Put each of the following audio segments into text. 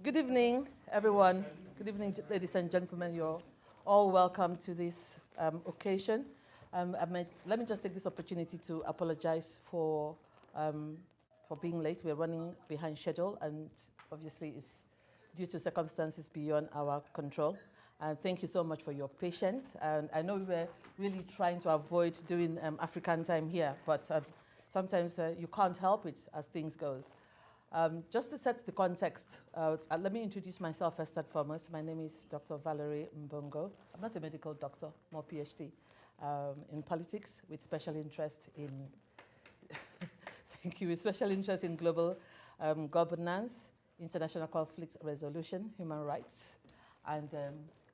Good evening, everyone. Good evening, ladies and gentlemen. You're all welcome to this occasion. Let me just take this opportunity to apologize for being late. We're running behind schedule, and obviously it's due to circumstances beyond our control. And thank you so much for your patience. And I know we were really trying to avoid doing African time here, but sometimes you can't help it as things goes. Just to set the context, let me introduce myself first and foremost. My name is Dr. Valerie Mbongo. I'm not a medical doctor, more PhD in politics with special interest in, thank you, with special interest in global governance, international conflict resolution, human rights, and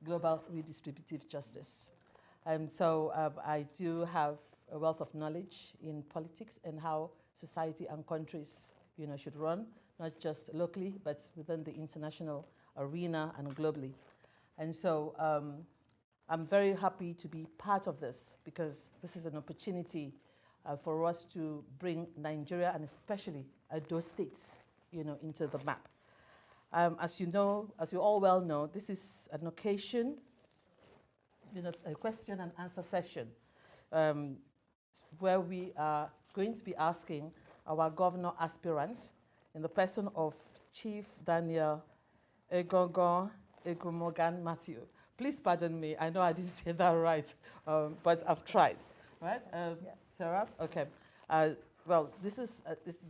global redistributive justice. So I do have a wealth of knowledge in politics and how society and countries should run, not just locally, but within the international arena and globally. And so I'm very happy to be part of this because this is an opportunity for us to bring Nigeria and especially those states, into the map. As you all well know, this is an occasion, a question and answer session where we are going to be asking our governor aspirant in the person of Chief Daniel Egongon Egumogan Matthew. Please pardon me, I know I didn't say that right, but I've tried, right? Yeah. Sarah? Okay. Well, this is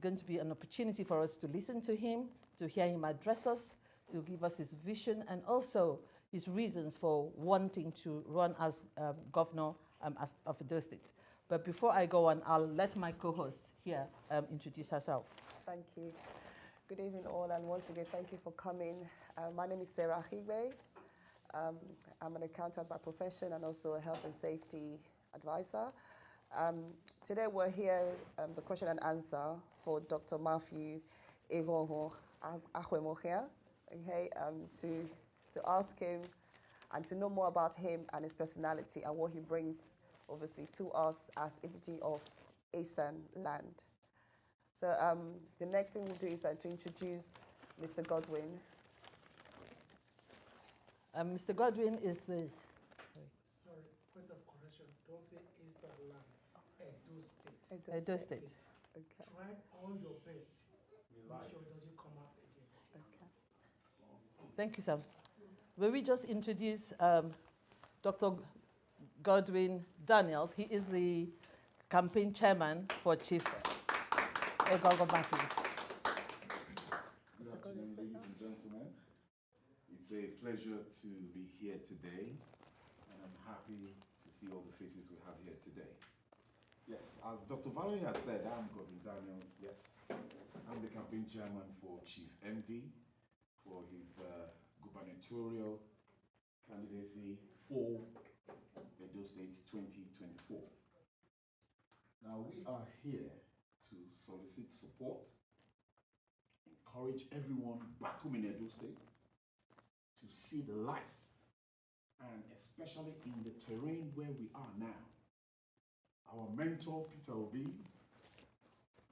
going to be an opportunity for us to listen to him, to hear him address us, to give us his vision and also his reasons for wanting to run as governor of Edo State. But before I go on, I'll let my co-host here introduce herself. Thank you. Good evening all, and once again, thank you for coming. My name is Sarah Higbe. I'm an accountant by profession and also a health and safety advisor. Today we're here, the question and answer for Dr. Matthew Egongon Ahwemohia, okay, to ask him and to know more about him and his personality and what he brings obviously to us as indigenous of ASEAN land. So the next thing we'll do is to introduce Mr. Godwin. Mr. Godwin is the... Sorry, point of correction. Don't say ASEAN land. Edo State. Okay. Try all your best. Make sure it doesn't come out again. Okay. Thank you, Sam. Will we just introduce Dr. Godwin Daniels? He is the campaign chairman for Chief Egongon Matthew. Good afternoon, ladies and gentlemen. It's a pleasure to be here today, and I'm happy to see all the faces we have here today. Yes, as Dr. Valerie has said, I'm Godwin Daniels. Yes, I'm the campaign chairman for Chief MD for his gubernatorial candidacy for Edo State 2024. Now, we are here to solicit support, encourage everyone back home in Edo State to see the light, and especially in the terrain where we are now. Our mentor, Peter Obi,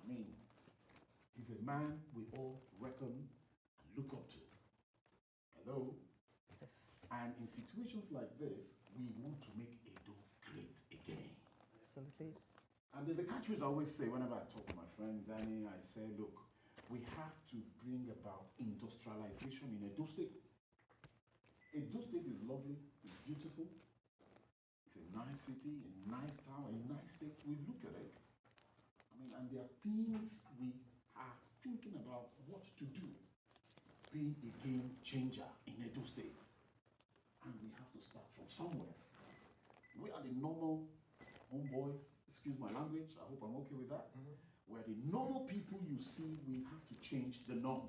he's a man we all reckon and look up to. Hello? Yes. And in situations like this, we want to make Edo great again. Absolutely. And there's a catchphrase I always say whenever I talk to my friend Danny, I say, look, we have to bring about industrialization in Edo State. Edo State is lovely, it's beautiful, it's a nice city, a nice town, a nice state. We've looked at it. And there are things we are thinking about what to do, being a game changer in Edo State. And we have to start from somewhere. We are the normal homeboys, excuse my language, I hope I'm okay with that. We're the normal people you see, we have to change the norm.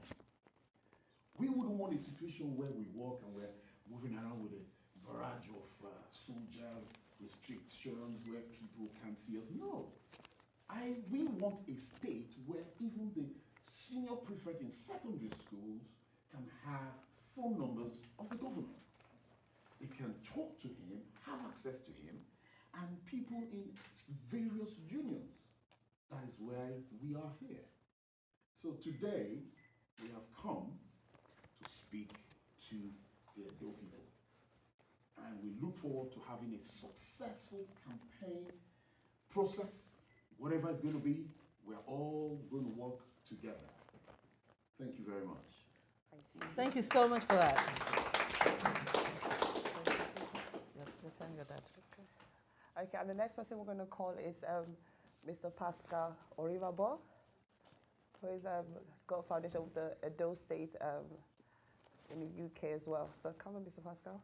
We wouldn't want a situation where we walk and we're moving around with a barrage of soldiers, restrictions, where people can't see us. No. We want a state where even the senior prefect in secondary schools can have phone numbers of the governor. They can talk to him, have access to him, and people in various unions. That is why we are here. So today, we have come to the Edo people. And we look forward to having a successful campaign process, whatever it's going to be. We're all going to work together. Thank you very much. Thank you. Thank you so much for that. Okay, and the next person we're going to call is Mr. Pascal Orivabo, who is got a foundation with the Edo State in the UK as well. So come on, Mr. Pascal.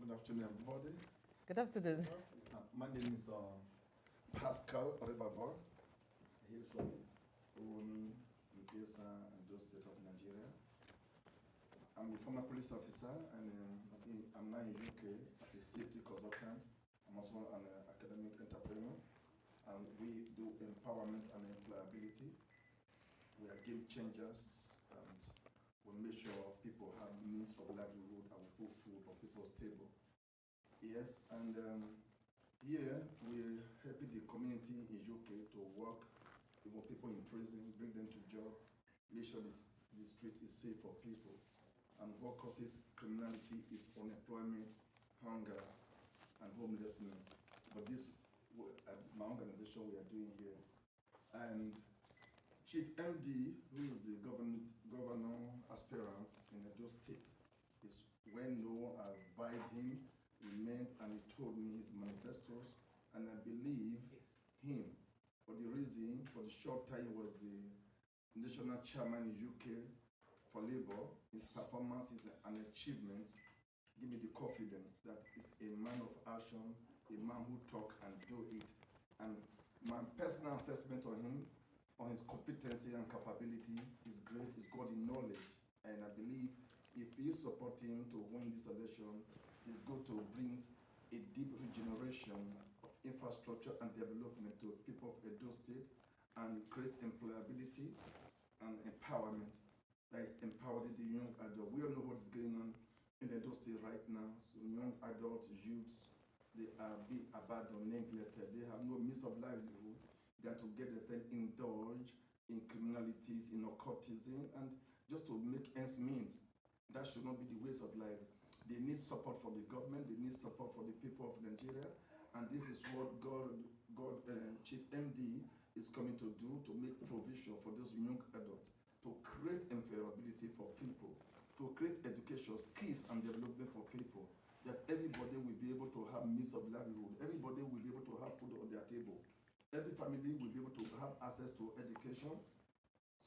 Good afternoon, everybody. Good afternoon. My name is Pascal Oribabo. He's from Uromi, Mpesa, and Edo State of Nigeria. I'm a former police officer, and I'm now in UK as a safety consultant. I'm also an academic entrepreneur, and we do empowerment and employability. We are game changers, and we make sure people have means of livelihood and we put food on people's table. Yes, and here we're helping the community in UK to work with people in prison, bring them to job, make sure the street is safe for people. And what causes criminality is unemployment, hunger, and homelessness. But this, my organization, we are doing here. And Chief MD, who is the governor aspirant in Edo State, is well known. I invited him, he met and he told me his manifestos, and I believe him. For the reason, for the short time he was the national chairman in UK for Labour, his performance is an achievement. Give me the confidence that he's a man of action, a man who talk and do it. And my personal assessment on him, on his competency and capability, is great. He's got the knowledge, and I believe if you support him to win this election, he's going to bring a deep regeneration of infrastructure and development to people of Edo State and create employability and empowerment. That is empowering the young adult. We all know what's going on in Edo State right now. So young adults, youths, they are being abandoned, neglected. They have no means of livelihood. They are to get themselves indulged in criminalities, in occultism, and just to make ends meet. That should not be the ways of life. They need support from the government. They need support for the people of Nigeria. And this is what Chief MD is coming to do, to make provision for those young adults, to create employability for people, to create education, skills and development for people, that everybody will be able to have means of livelihood, everybody will be able to have food on their table, every family will be able to have access to education.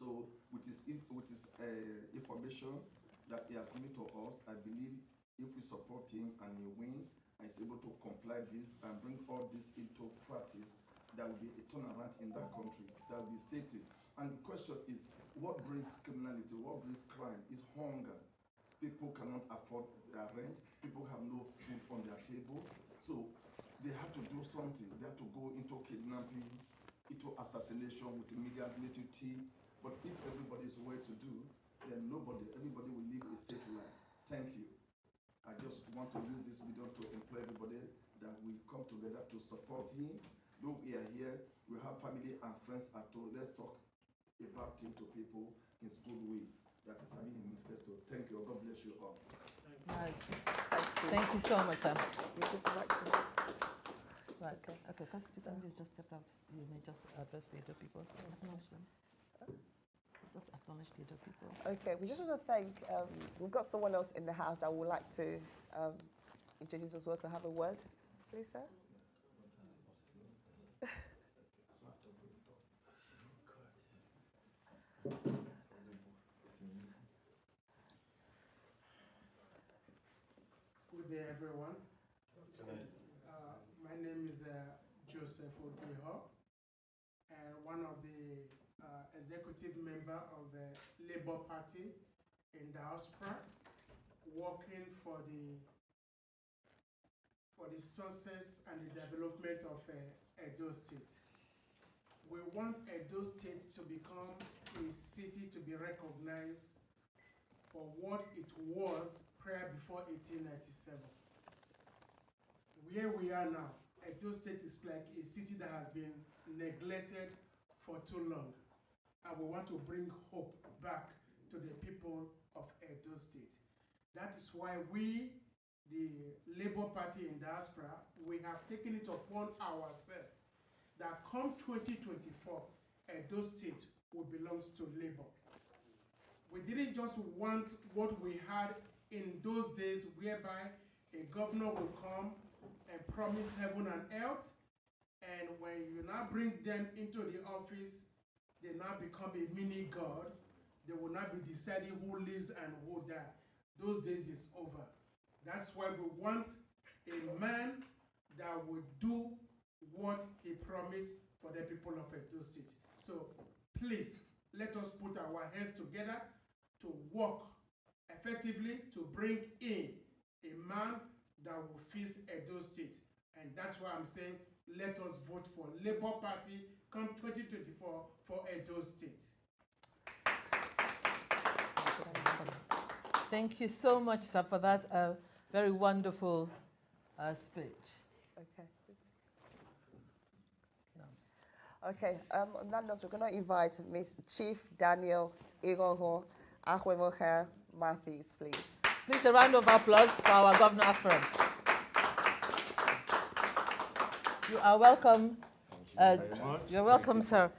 So with his information that he has given to us, I believe if we support him and he wins, and is able to comply this and bring all this into practice, there will be a turnaround in that country, there will be safety. And the question is, what brings criminality, what brings crime is hunger. People cannot afford their rent, people have no food on their table, so they have to do something. They have to go into kidnapping, into assassination with immediate military. But if everybody is well to do, then everybody will live a safe life. Thank you. I just want to use this video to employ everybody that we come together to support him. Though we are here, we have family and friends at home. Let's talk about him to people in good way. That is having him manifesto. Thank you. God bless you all. Nice. Thank you so much, sir. Right. Okay. Because just step out. You may just address the other people. Acknowledge them. Just acknowledge the other people. Okay, we just want to thank, we've got someone else in the house that would like to introduce as well to have a word. Please, sir. Good day, everyone. My name is Joseph Odeho, one of the executive member of the Labour Party in Diaspora, working for the success and the development of Edo State. We want Edo State to become a city to be recognized for what it was prior before 1897. Where we are now, Edo State is like a city that has been neglected for too long. And we want to bring hope back to the people of Edo State. That is why we, the Labour Party in Diaspora, we have taken it upon ourselves that come 2024, Edo State will belong to Labour. We didn't just want what we had in those days whereby a governor will come and promise heaven and earth, and when you now bring them into the office, they now become a mini god. They will not be deciding who lives and who dies. Those days is over. That's why we want a man that will do what he promised for the people of Edo State. So please, let us put our hands together to work effectively to bring in a man that will fix Edo State. And that's why I'm saying, let us vote for Labour Party come 2024 for Edo State. Thank you so much, sir, for that very wonderful speech. Okay. Okay, on that note, we're going to invite Miss Chief Daniel Edochie Akwemoka Matthews, please. Please, a round of applause for our Governor Aspirant. You are welcome. Thank you very much. You're welcome, sir.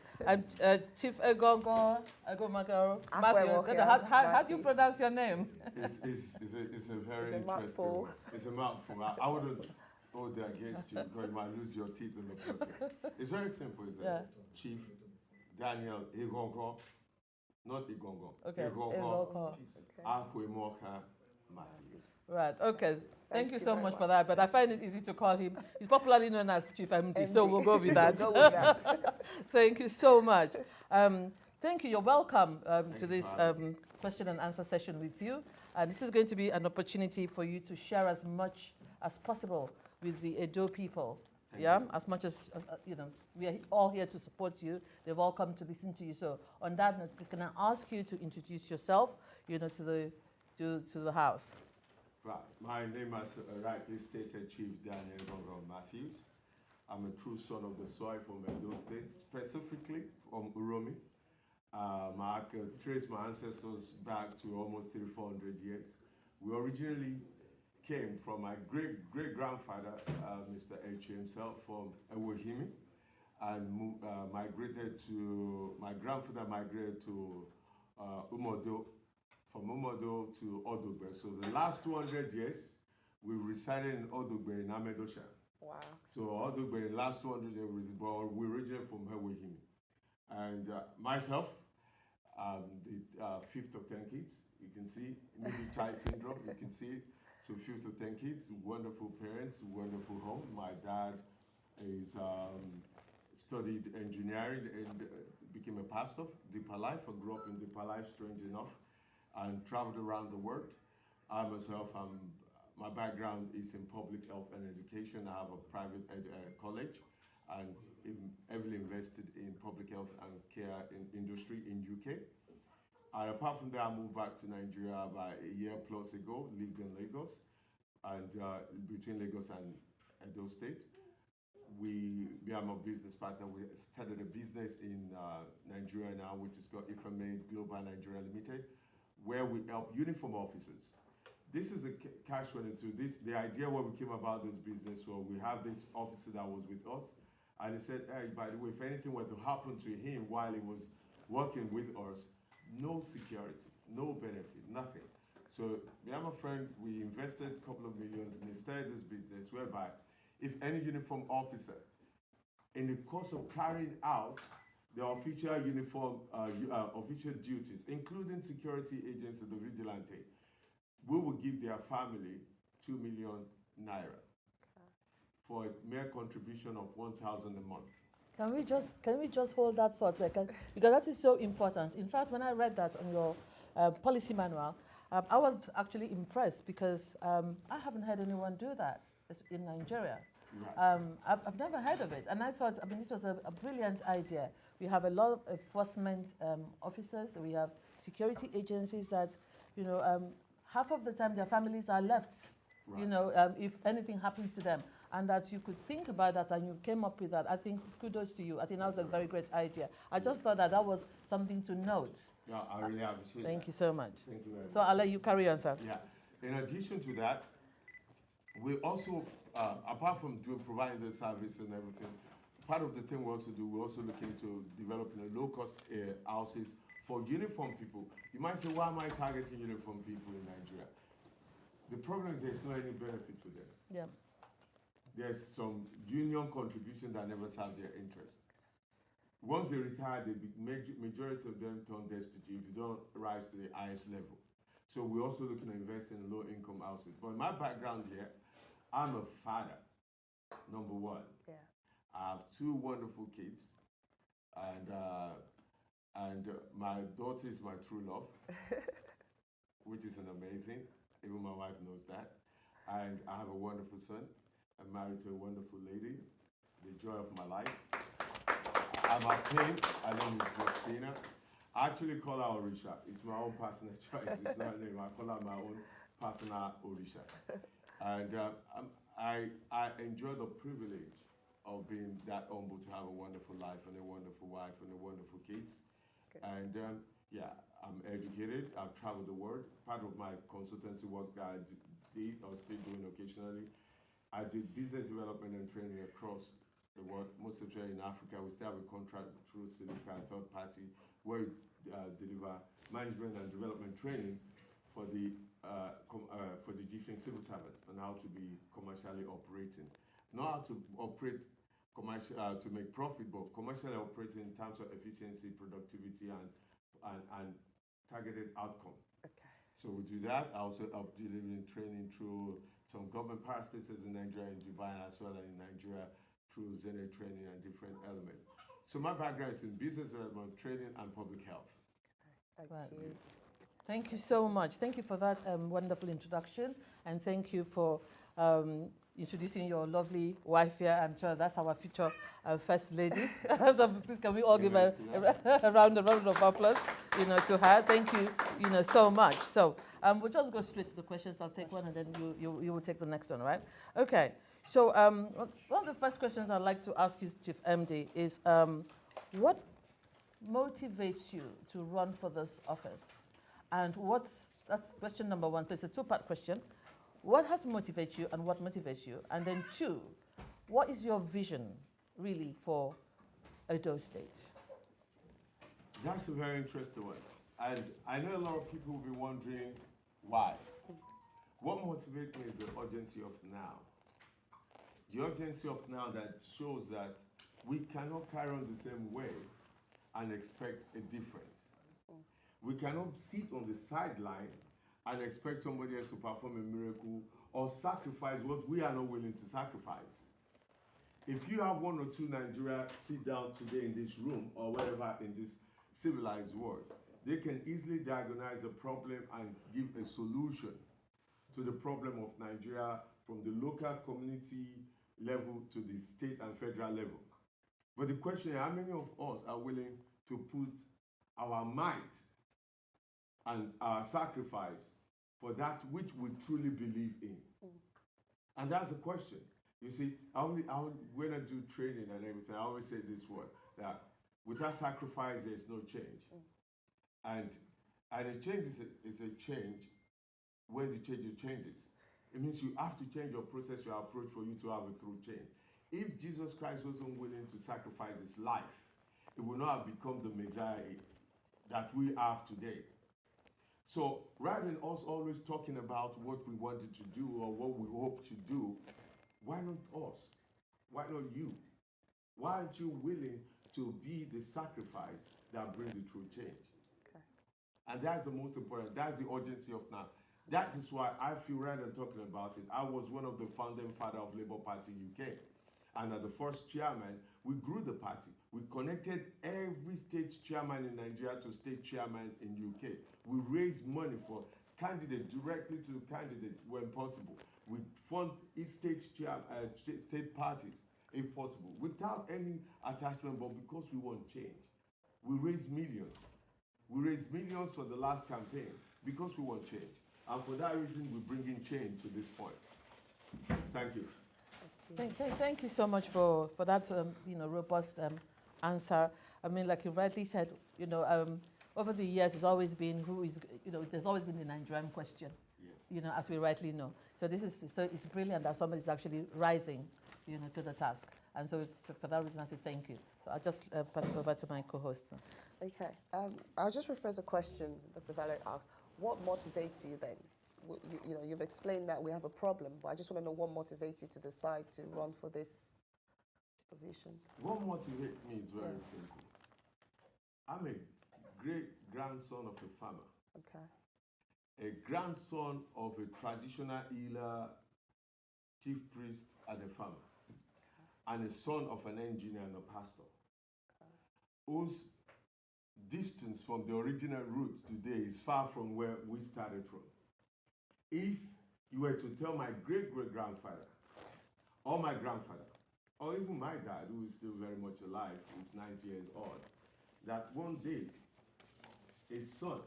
Chief Edochie Matthews. How do you pronounce your name? It's a very interesting one. It's a mouthful. I wouldn't hold that against you because you might lose your teeth in the process. It's very simple. It's Chief Daniel Edochie, not Igongo. Okay. Edochie Akwemoka Matthews. Right, okay. Thank you so much for that, but I find it easy to call him. He's popularly known as Chief MD, so we'll go with that. Go with that. Thank you so much. Thank you. You're welcome to this question and answer session with you. And this is going to be an opportunity for you to share as much as possible with the Edo people. As much as, you know, we are all here to support you. They've all come to listen to you. So on that note, please can I ask you to introduce yourself, you know, to the House. Right. My name is rightly stated Chief Daniel Edochie Matthews. I'm a true son of the soil from Edo State, specifically from Uromi. I can trace my ancestors back to almost 300-400 years. We originally came from my great-grandfather, Mr. Edochie himself, from Ewohimi, and migrated to, my grandfather migrated to Umodo, from Umodo to Odogbe. So the last 200 years, we've resided in Odogbe in Amedosha. Wow. So Odogbe, in the last 200 years, we originated from Ewohimi. And myself, the fifth of 10 kids, you can see, middle child syndrome, you can see it. So 5 to 10 kids, wonderful parents, wonderful home. My dad is studied engineering and became a pastor, Deeper Life. I grew up in Deeper Life, strange enough, and traveled around the world. I myself, my background is in public health and education. I have a private college and heavily invested in public health and care industry in UK. And apart from that, I moved back to Nigeria about a year plus ago, lived in Lagos, and between Lagos and Edo State. I'm a business partner. We started a business in Nigeria now, which is called Ifame Global Nigeria Limited, where we help uniform officers. This is a catch-22. The idea when we came about this business was we have this officer that was with us, and he said, hey, by the way, if anything were to happen to him while he was working with us, no security, no benefit, nothing. So me and my friend, we invested a couple of millions and started this business whereby if any uniform officer, in the course of carrying out the official uniform, official duties, including security agents of the vigilante, we will give their family 2 million naira for a mere contribution of 1,000 a month. Can we just hold that for a second? Because that is so important. In fact, when I read that on your policy manual, I was actually impressed because I haven't heard anyone do that in Nigeria. Right. I've never heard of it. And I thought, this was a brilliant idea. We have a lot of enforcement officers. We have security agencies that, you know, half of the time their families are left, right. You know, if anything happens to them. and that you could think about that and you came up with that. I think kudos to you. I think that was a very great idea. I just thought that that was something to note. Yeah, I really appreciate Thank that. you so much. Thank you very much. So I'll let you carry on, sir. Yeah. In addition to that, we also, apart from providing the service and everything, part of the thing we also do, we're also looking to developing a low-cost houses for uniform people. You might say, why am I targeting uniform people in Nigeria? The problem is there's no any benefit for them. Yeah. There's some union contribution that never serve their interest. Once they retire, the majority of them turn destitute if you don't rise to the highest level. So we're also looking to invest in low-income houses. But my background here, I'm a father, number one. Yeah. I have 2 wonderful kids, and my daughter is my true love, which is an amazing. Even my wife knows that. And I have a wonderful son. I'm married to a wonderful lady, the joy of my life. I'm a king. Her name is Christina. I actually call her Orisha. It's my own personal choice. It's not a name. I call her my own personal Orisha. And I enjoy the privilege of being that humble to have a wonderful life and a wonderful wife and a wonderful kids. And yeah, I'm educated. I've traveled the world. Part of my consultancy work that I did or still doing occasionally, I did business development and training across the world, most especially in Africa. We still have a contract through Silica, a third party, where we deliver management and development training for the Egyptian civil servants on how to be commercially operating. Not how to operate commercial to make profit, but commercially operating in terms of efficiency, productivity, and targeted outcome. Okay. So we do that. I also help delivering training through some government parastatals in Nigeria and Dubai, as well as in Nigeria through Zenith training and different elements. So my background is in business development, training, and public health. Thank Right. you. Thank you so much. Thank you for that wonderful introduction, and thank you for introducing your lovely wife here. I'm sure that's our future first lady. So please, can we all give a round of applause, to her? Thank you, so much. So we'll just go straight to the questions. I'll take one, and then you will take the next one, right? Okay. So one of the first questions I'd like to ask you, Chief MD, is what motivates you to run for this office? And that's question number one. So it's a 2-part question. What has motivated you and what motivates you? And then 2, what is your vision really for Edo State? That's a very interesting one. And I know a lot of people will be wondering why. What motivates me is the urgency of now. The urgency of now that shows that we cannot carry on the same way and expect a difference. We cannot sit on the sideline and expect somebody else to perform a miracle or sacrifice what we are not willing to sacrifice. If you have 1 or 2 Nigeria sit down today in this room or wherever in this civilized world, they can easily diagnose the problem and give a solution to the problem of Nigeria from the local community level to the state and federal level. But the question is, how many of us are willing to put our might and our sacrifice for that which we truly believe in? And that's the question. You see, when I do training and everything, I always say this word, that without sacrifice, there's no change. And a change is a change when the change changes. It means you have to change your process, your approach for you to have a true change. If Jesus Christ wasn't willing to sacrifice his life, it would not have become the Messiah that we have today. So rather than us always talking about what we wanted to do or what we hope to do, why not us? Why not you? Why aren't you willing to be the sacrifice that brings the true change? Okay. And that's the most important. That's the urgency of now. That is why I feel, rather than talking about it, I was one of the founding fathers of Labour Party UK. And as the first chairman, we grew the party. We connected every state chairman in Nigeria to state chairman in UK. We raised money for candidates directly to the candidate when possible. We fund each state parties, if possible, without any attachment, but because we want change. We raised millions. We raised millions for the last campaign because we want change. And for that reason, we're bringing change to this point. Thank you. Thank you so much for that, robust answer. I mean, like you rightly said, over the years, it's always been there's always been the Nigerian question, Yes. As we rightly know. So it's brilliant that somebody is actually rising, to the task. And so for that reason, I say thank you. So I'll just pass it over to my co-host now. Okay. I'll just rephrase a question Dr. Valerie asked. What motivates you then? You've explained that we have a problem, but I just want to know what motivates you to decide to run for this position. What motivates me is very simple. I'm a great-grandson of a farmer. Okay. A grandson of a traditional healer, chief priest, and a farmer. And a son of an engineer and a pastor. Whose distance from the original roots today is far from where we started from. If you were to tell my great-great-grandfather, or my grandfather, or even my dad, who is still very much alive, who's 90 years old, that one day, a son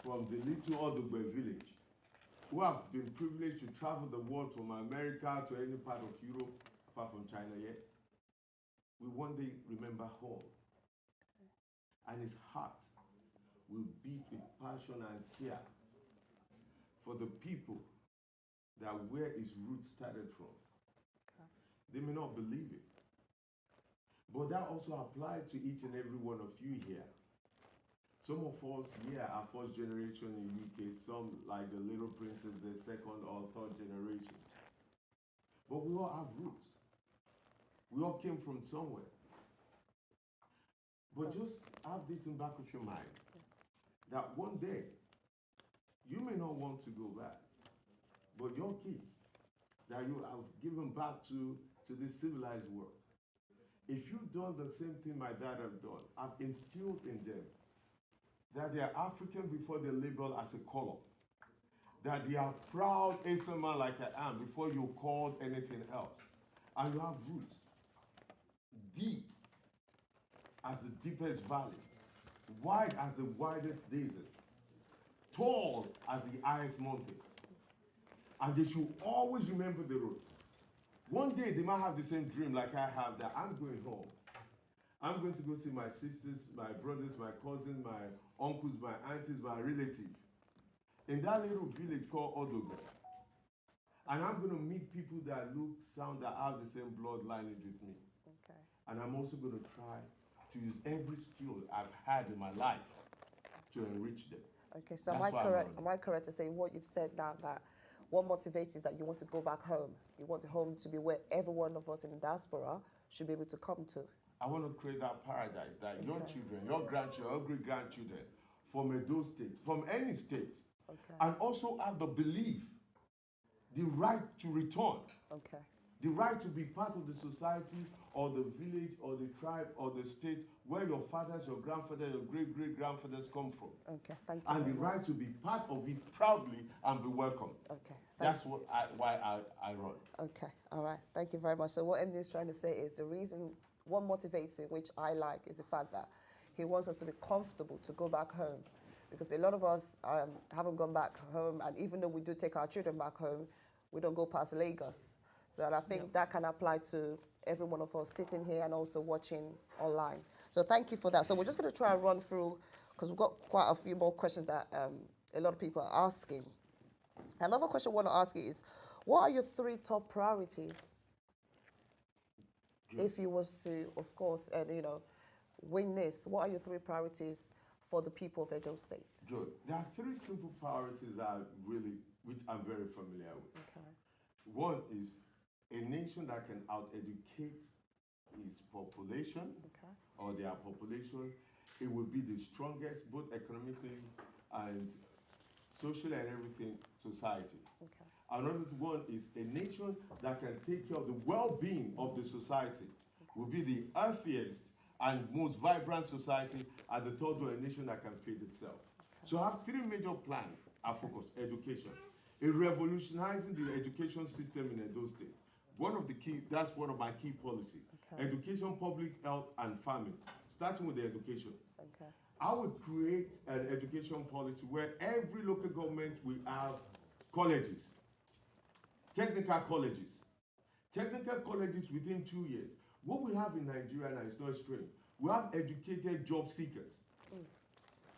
from the little Odogbe village, who have been privileged to travel the world from America to any part of Europe, apart from China yet, will one day remember home. And his heart will beat with passion and care for the people that where his roots started from. Okay. They may not believe it. But that also applies to each and every one of you here. Some of us here are first generation in UK, some like the Little Princess, the second or third generation. But we all have roots. We all came from somewhere. But just have this in back of your mind, that one day, you may not want to go back, but your kids that you have given back to this civilized world, if you've done the same thing my dad have done, I've instilled in them that they are African before they're labeled as a color, that they are proud Asian man like I am before you're called anything else, and you have roots deep as the deepest valley, wide as the widest desert, tall as the highest mountain. And they should always remember the road. One day they might have the same dream like I have, that I'm going home. I'm going to go see my sisters, my brothers, my cousins, my uncles, my aunties, my relatives in that little village called Odogo. And I'm going to meet people that look, sound, that have the same blood lineage with me. Okay. And I'm also going to try to use every skill I've had in my life to enrich them. Okay, so am I correct to say what you've said now, that what motivates is that you want to go back home? You want home to be where every one of us in the diaspora should be able to come to? I want to create that paradise that your children, your grandchildren, your great-grandchildren from Edo State, from any state, and also have the belief, the right to return, the right to be part of the society or the village or the tribe or the state where your fathers, your grandfathers, your great-great-grandfathers come from. Okay, thank you. And the right to be part of it proudly and be welcome. Okay. That's why I run. Okay, all right. Thank you very much. So what MD is trying to say is the reason, what motivates him, which I like, is the fact that he wants us to be comfortable to go back home. Because a lot of us haven't gone back home, and even though we do take our children back home, we don't go past Lagos. So and I think that can apply to every one of us sitting here and also watching online. So thank you for that. So we're just going to try and run through, because we've got quite a few more questions that a lot of people are asking. Another question I want to ask you is, what are your 3 top priorities if you was to, of course, win this? What are your 3 priorities for the people of Edo State? Good. There are 3 simple priorities which I'm very familiar with. Okay. One is a nation that can out-educate its population or their population. It will be the strongest, both economically and socially and everything, society. Okay. Another one is a nation that can take care of the well-being of the society. Will be the healthiest and most vibrant society, and the third one, a nation that can feed itself. So I have 3 major plans. I focus education. Revolutionizing the education system in Edo State. That's one of my key policies. Education, public health, and farming. Starting with the education. I would create an education policy where every local government will have colleges, technical colleges, Technical colleges within 2 years. What we have in Nigeria now is not strange. We have educated job seekers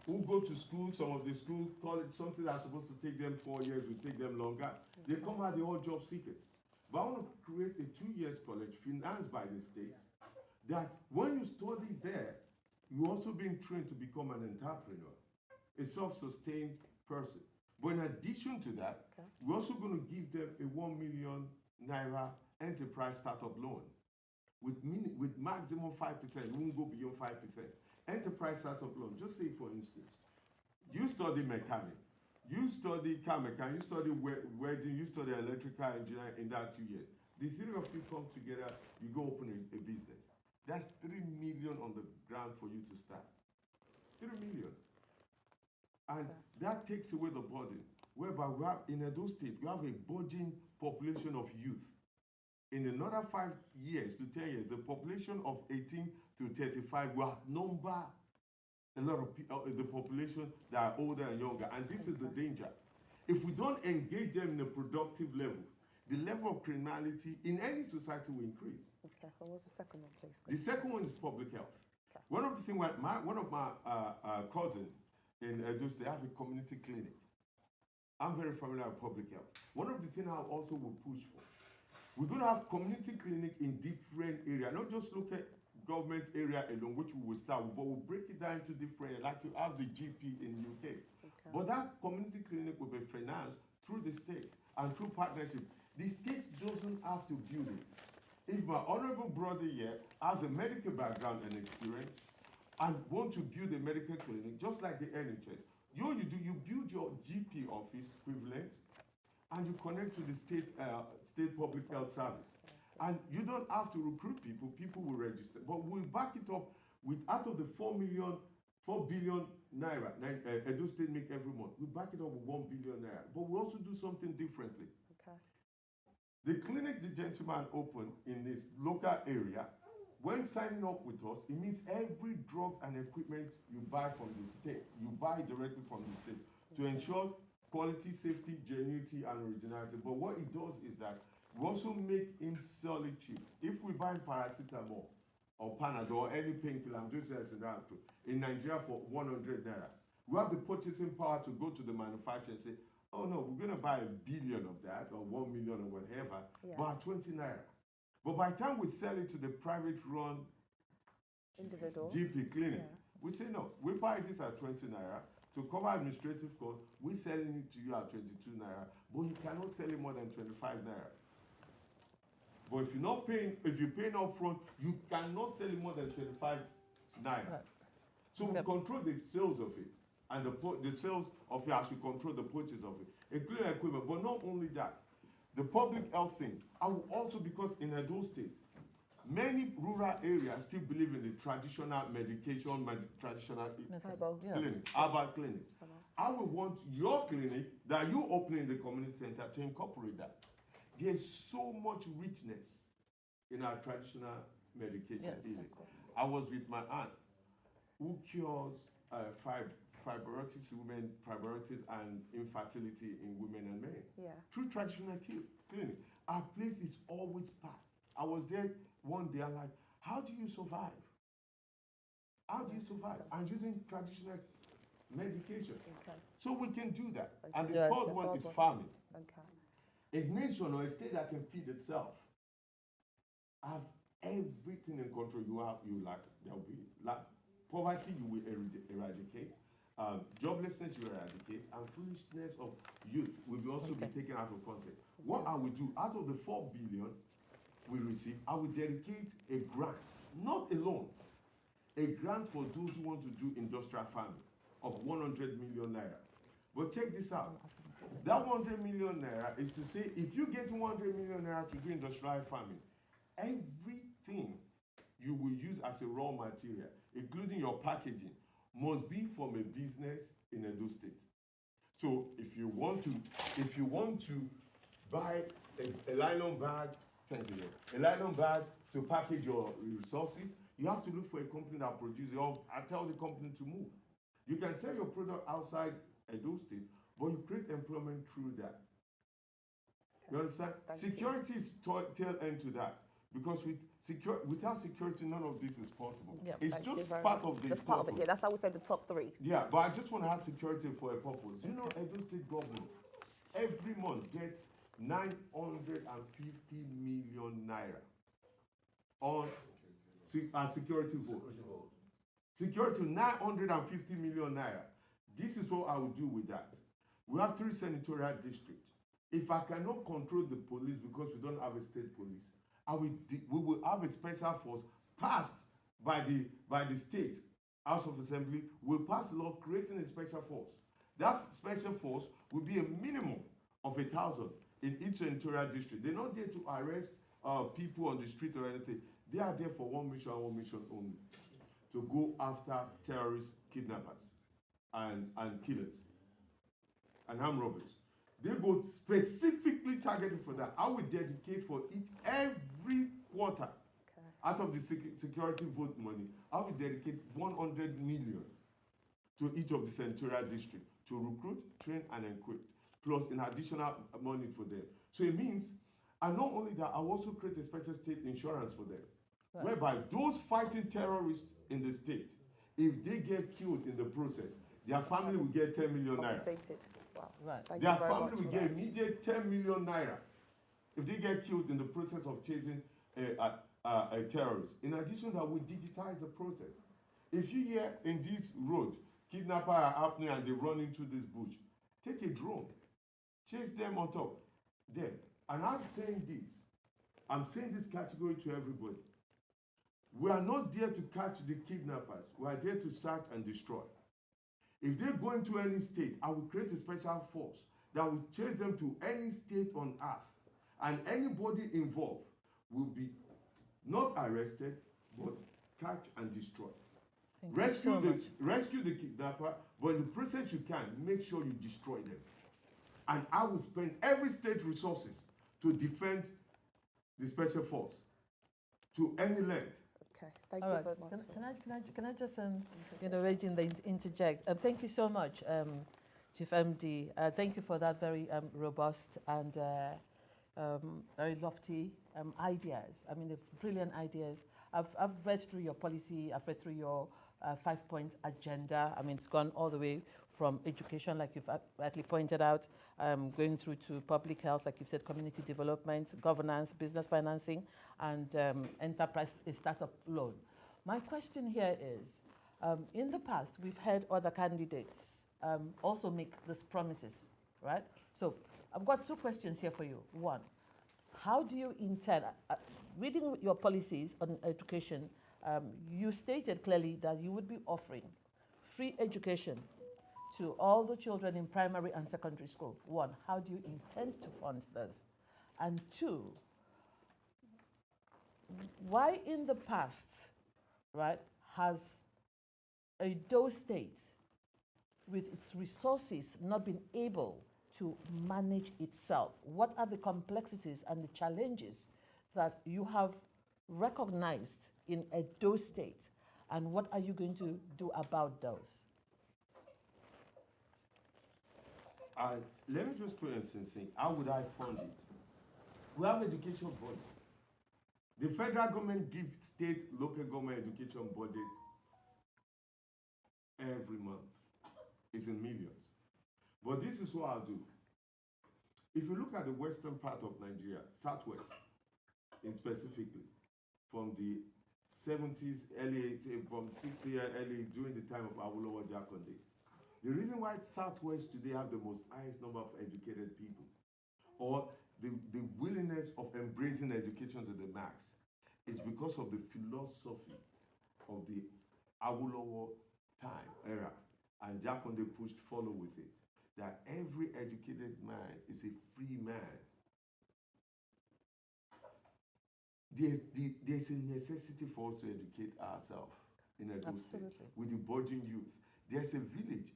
who go to school, some of the schools call it something that's supposed to take them 4 years, will take them longer. They come out, they're all job seekers. But I want to create a 2-year college financed by the state that when you study there, you're also being trained to become an entrepreneur, a self-sustained person. But in addition to that, we're also going to give them a 1 million naira enterprise startup loan with maximum 5%. We won't go beyond 5%. Enterprise startup loan. Just say, for instance, you study mechanic, you study car mechanic, you study welding, you study electrical engineering in that 2 years. The three of you come together, you go open a business. That's 3 million on the ground for you to start. 3 million. And that takes away the burden. Whereby we have, in Edo State, we have a burgeoning population of youth. In another 5 years to 10 years, the population of 18 to 35 will outnumber a lot of people, the population that are older and younger. And this is the danger. If we don't engage them in a productive level, the level of criminality in any society will increase. Okay, what was the second one, please? The second one is public health. Okay. One of the things, one of my cousins in Edo State, they have a community clinic. I'm very familiar with public health. One of the things I also will push for, we're going to have community clinic in different areas, not just look at government area alone, which we will start with, but we'll break it down into different, like you have the GP in the UK. Okay. But that community clinic will be financed through the state and through partnership. The state doesn't have to build it. If my honorable brother here has a medical background and experience and want to build a medical clinic, just like the NHS, you build your GP office equivalent and you connect to the state public health service. And you don't have to recruit people, people will register. But we'll back it up with, out of the 4 billion naira Edo State make every month, we back it up with 1 billion naira. But we also do something differently. Okay. The clinic the gentleman opened in this local area, when signing up with us, it means every drug and equipment you buy from the state, you buy directly from the state to ensure quality, safety, genuinity, and originality. But what it does is that we also make him sell it cheap. If we buy paracetamol or Panadol or any painkiller, I'm just saying that in Nigeria for 100 naira, we have the purchasing power to go to the manufacturer and say, oh no, we're going to buy 1 billion of that or 1 million or whatever, but at 20 naira. But by the time we sell it to the private run individual GP clinic, we say no, we buy this at 20 naira. To cover administrative costs, we're selling it to you at 22 naira, but you cannot sell it more than 25 naira. But if you're not paying, if you're paying up front, you cannot sell it more than 25 naira. Right. So we control the sales of it, and the sales of it as we control the purchase of it, including equipment. But not only that, the public health thing. I will also, because in Edo State, many rural areas still believe in the traditional medication, traditional clinic, herbal clinic. I would want your clinic that you open in the community center to incorporate that. There's so much richness in our traditional medication. Yes. I was with my aunt who cures fibrosis women, fibrosis and infertility in women and men. Through traditional clinic. Our place is always packed. I was there one day, I'm like, how do you survive? How do you survive? I'm using traditional medication. Okay. So we can do that. Okay. And the third one is farming. Okay. A nation or a state that can feed itself have everything in control. You lack, there will be poverty, you will eradicate. Joblessness, you eradicate. And foolishness of youth will also be taken out of context. What I will do, out of the 4 billion we receive, I will dedicate a grant, not a loan, a grant for those who want to do industrial farming of 100 million naira. But check this out. That 100 million naira is to say, if you get 100 million naira to do industrial farming, everything you will use as a raw material, including your packaging, must be from a business in Edo State. So if you want to buy a nylon bag, a nylon bag to package your resources, you have to look for a company that produces it, or I tell the company to move. You can sell your product outside Edo State, but you create employment through that. You understand? Thank Security is tail end to that. Because without security, none of this is possible. Yeah, It's thank you just very part much. of the Just part of it. purpose. Yeah, that's how we said the top three. Yeah, but I just want to add security for a purpose. You know, Edo State government every month gets 950 million naira on security vote. Security, 950 million naira. This is what I will do with that. We have 3 senatorial districts. If I cannot control the police because we don't have a state police, we will have a special force passed by the state House of Assembly. Will pass a law creating a special force. That special force will be a minimum of 1,000 in each senatorial district. They're not there to arrest people on the street or anything. They are there for one mission only, to go after terrorists, kidnappers, and killers, and armed robbers. They go specifically targeted for that. I will dedicate for each every quarter out of the security vote money. I will dedicate 100 million to each of the senatorial districts to recruit, train, and equip, plus an additional money for them. So it means, and not only that, I will also create a special state insurance for them, whereby those fighting terrorists in the state, if they get killed in the process, their family will get 10 million naira. Wow. Right. Their family will get immediate 10 million naira if they get killed in the process of chasing a terrorist. In addition, that we digitize the process. If you hear in this road, kidnappers are happening and they run into this bush, take a drone, chase them on top there. And I'm saying this category to everybody. We are not there to catch the kidnappers. We are there to search and destroy. If they go into any state, I will create a special force that will chase them to any state on earth. And anybody involved will be not arrested, but catch and destroy. Rescue the kidnapper, but in the process you can, make sure you destroy them. And I will spend every state resources to defend the special force to any length. Okay, thank you very much. Can I just interject? Thank you so much, Chief MD. Thank you for that very robust and very lofty ideas. I mean, it's brilliant ideas. I've read through your policy. I've read through your 5-point agenda. I mean, it's gone all the way from education, like you've rightly pointed out, going through to public health, like you've said, community development, governance, business financing, and enterprise startup loan. My question here is, in the past, we've had other candidates also make these promises, right? So I've got 2 questions here for you. One, how do you intend, reading your policies on education, you stated clearly that you would be offering free education to all the children in primary and secondary school. One, how do you intend to fund this? And 2, why in the past, right, has Edo State, with its resources, not been able to manage itself? What are the complexities and the challenges that you have recognized in Edo State, and what are you going to do about those? Let me just put it in, how would I fund it? We have education budget. The federal government gives state, local government education budget every month. It's in millions. But this is what I'll do. If you look at the western part of Nigeria, southwest, specifically, from the 70s, from 60s, early, during the time of Awolowo Jakonde, the reason why southwest today have the most highest number of educated people, or the willingness of embracing education to the max, is because of the philosophy of the Awolowo time era, and Jakonde pushed follow with it, that every educated man is a free man. There's a necessity for us to educate ourselves in Edo State with the boarding youth. There's a village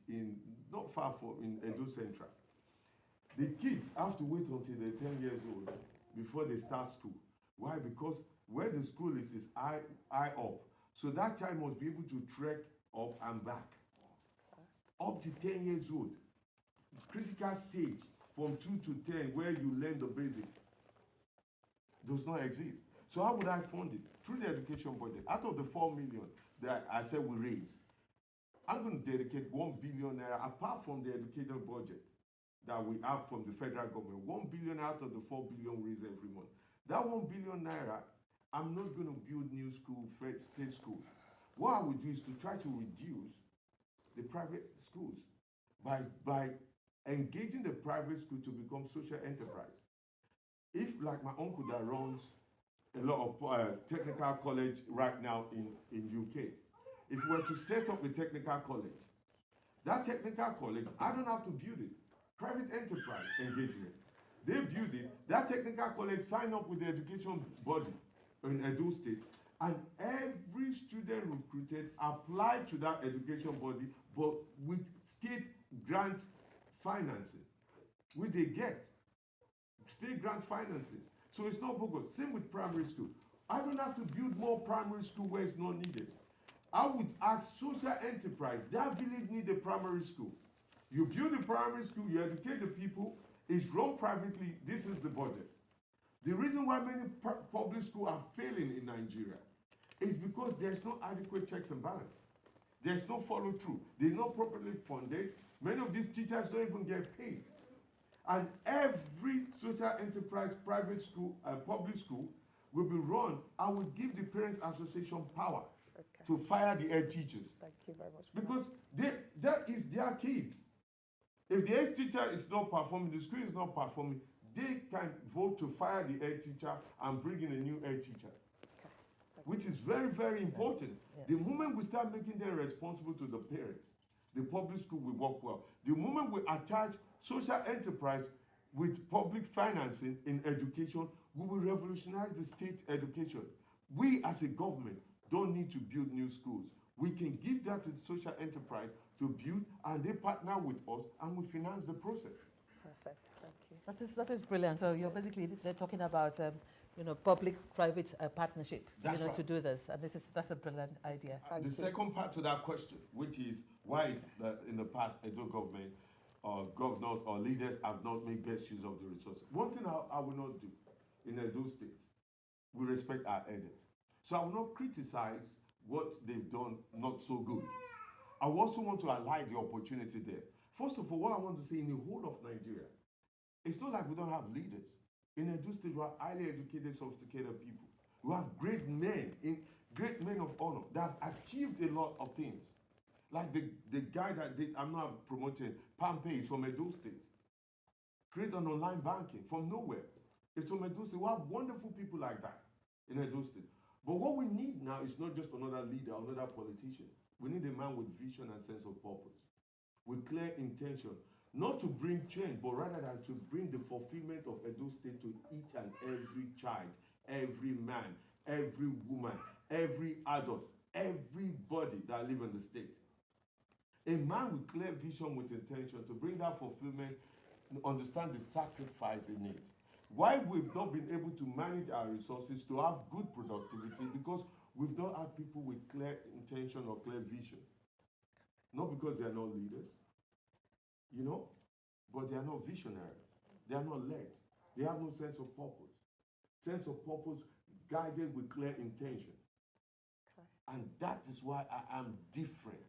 not far in Edo Central. The kids have to wait until they're 10 years old before they start school. Why? Because where the school is high up. So that child must be able to trek up and back. Up to 10 years old. Critical stage from 2 to 10 where you learn the basic does not exist. So how would I fund it? Through the education budget. Out of the 4 million that I said we raise, I'm going to dedicate 1 billion naira apart from the education budget that we have from the federal government. 1 billion out of the 4 billion we raise every month. That 1 billion naira, I'm not going to build new school, state schools. What I would do is to try to reduce the private schools by engaging the private school to become social enterprise. If, like my uncle that runs a lot of technical college right now in UK, if we were to set up a technical college, that technical college, I don't have to build it. Private enterprise engagement. They build it, that technical college sign up with the education body in Edo State, and every student recruited applied to that education body, but with state grant financing, which they get. State grant financing. So it's not bogus. Same with primary school. I don't have to build more primary school where it's not needed. I would ask social enterprise, that village needs a primary school. You build a primary school, you educate the people, it's run privately, this is the budget. The reason why many public schools are failing in Nigeria is because there's no adequate checks and balance. There's no follow through. They're not properly funded. Many of these teachers don't even get paid. And every social enterprise, private school, public school will be run. I will give the Parents Association power to fire the head teachers. Thank you very much. Because that is their kids. If the head teacher is not performing, the school is not performing, they can vote to fire the head teacher and bring in a new head teacher. Which is very, very important. Yes. The moment we start making them responsible to the parents, the public school will work well. The moment we attach social enterprise with public financing in education, we will revolutionize the state education. We as a government don't need to build new schools. We can give that to the social enterprise to build, and they partner with us, and we finance the process. Perfect, thank you. That is brilliant. So you're basically, they're talking about public-private partnership, That's right. to do this, and that's a brilliant idea. The second part to that question, which is why is in the past Edo government or governors or leaders have not made best use of the resources. One thing I will not do in Edo State, we respect our elders. So I will not criticize what they've done not so good. I also want to highlight the opportunity there. First of all, what I want to say in the whole of Nigeria, it's not like we don't have leaders. In Edo State, we have highly educated, sophisticated people. We have great men of honor that have achieved a lot of things. Like the guy that did, I'm not promoting, Pampe is from Edo State. Create an online banking from nowhere. It's from Edo State. We have wonderful people like that in Edo State. But what we need now is not just another leader, another politician. We need a man with vision and sense of purpose, with clear intention, not to bring change, but rather than to bring the fulfillment of Edo State to each and every child, every man, every woman, every adult, everybody that live in the state. A man with clear vision, with intention to bring that fulfillment, understand the sacrifice in it. Why we've not been able to manage our resources to have good productivity, because we've not had people with clear intention or clear vision. Not because they are not leaders, but they are not visionary. They are not led. They have no sense of purpose. Sense of purpose guided with clear intention. And that is why I am different.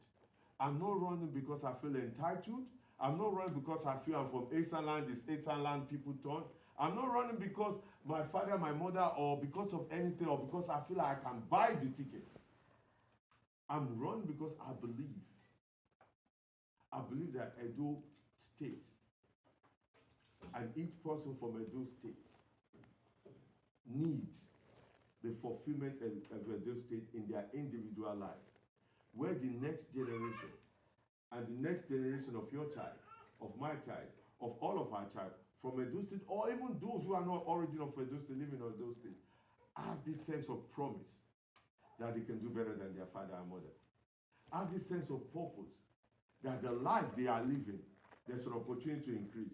I'm not running because I feel entitled. I'm not running because I feel I'm from Eastern land, this Eastern land people turn. I'm not running because my father, my mother, or because of anything, or because I feel like I can buy the ticket. I'm running because I believe. I believe that Edo State and each person from Edo State needs the fulfillment of Edo State in their individual life, where the next generation and the next generation of your child, of my child, of all of our child, from Edo State, or even those who are not origin of Edo State, living in Edo State, have this sense of promise that they can do better than their father and mother. Have this sense of purpose that the life they are living, there's an opportunity to increase.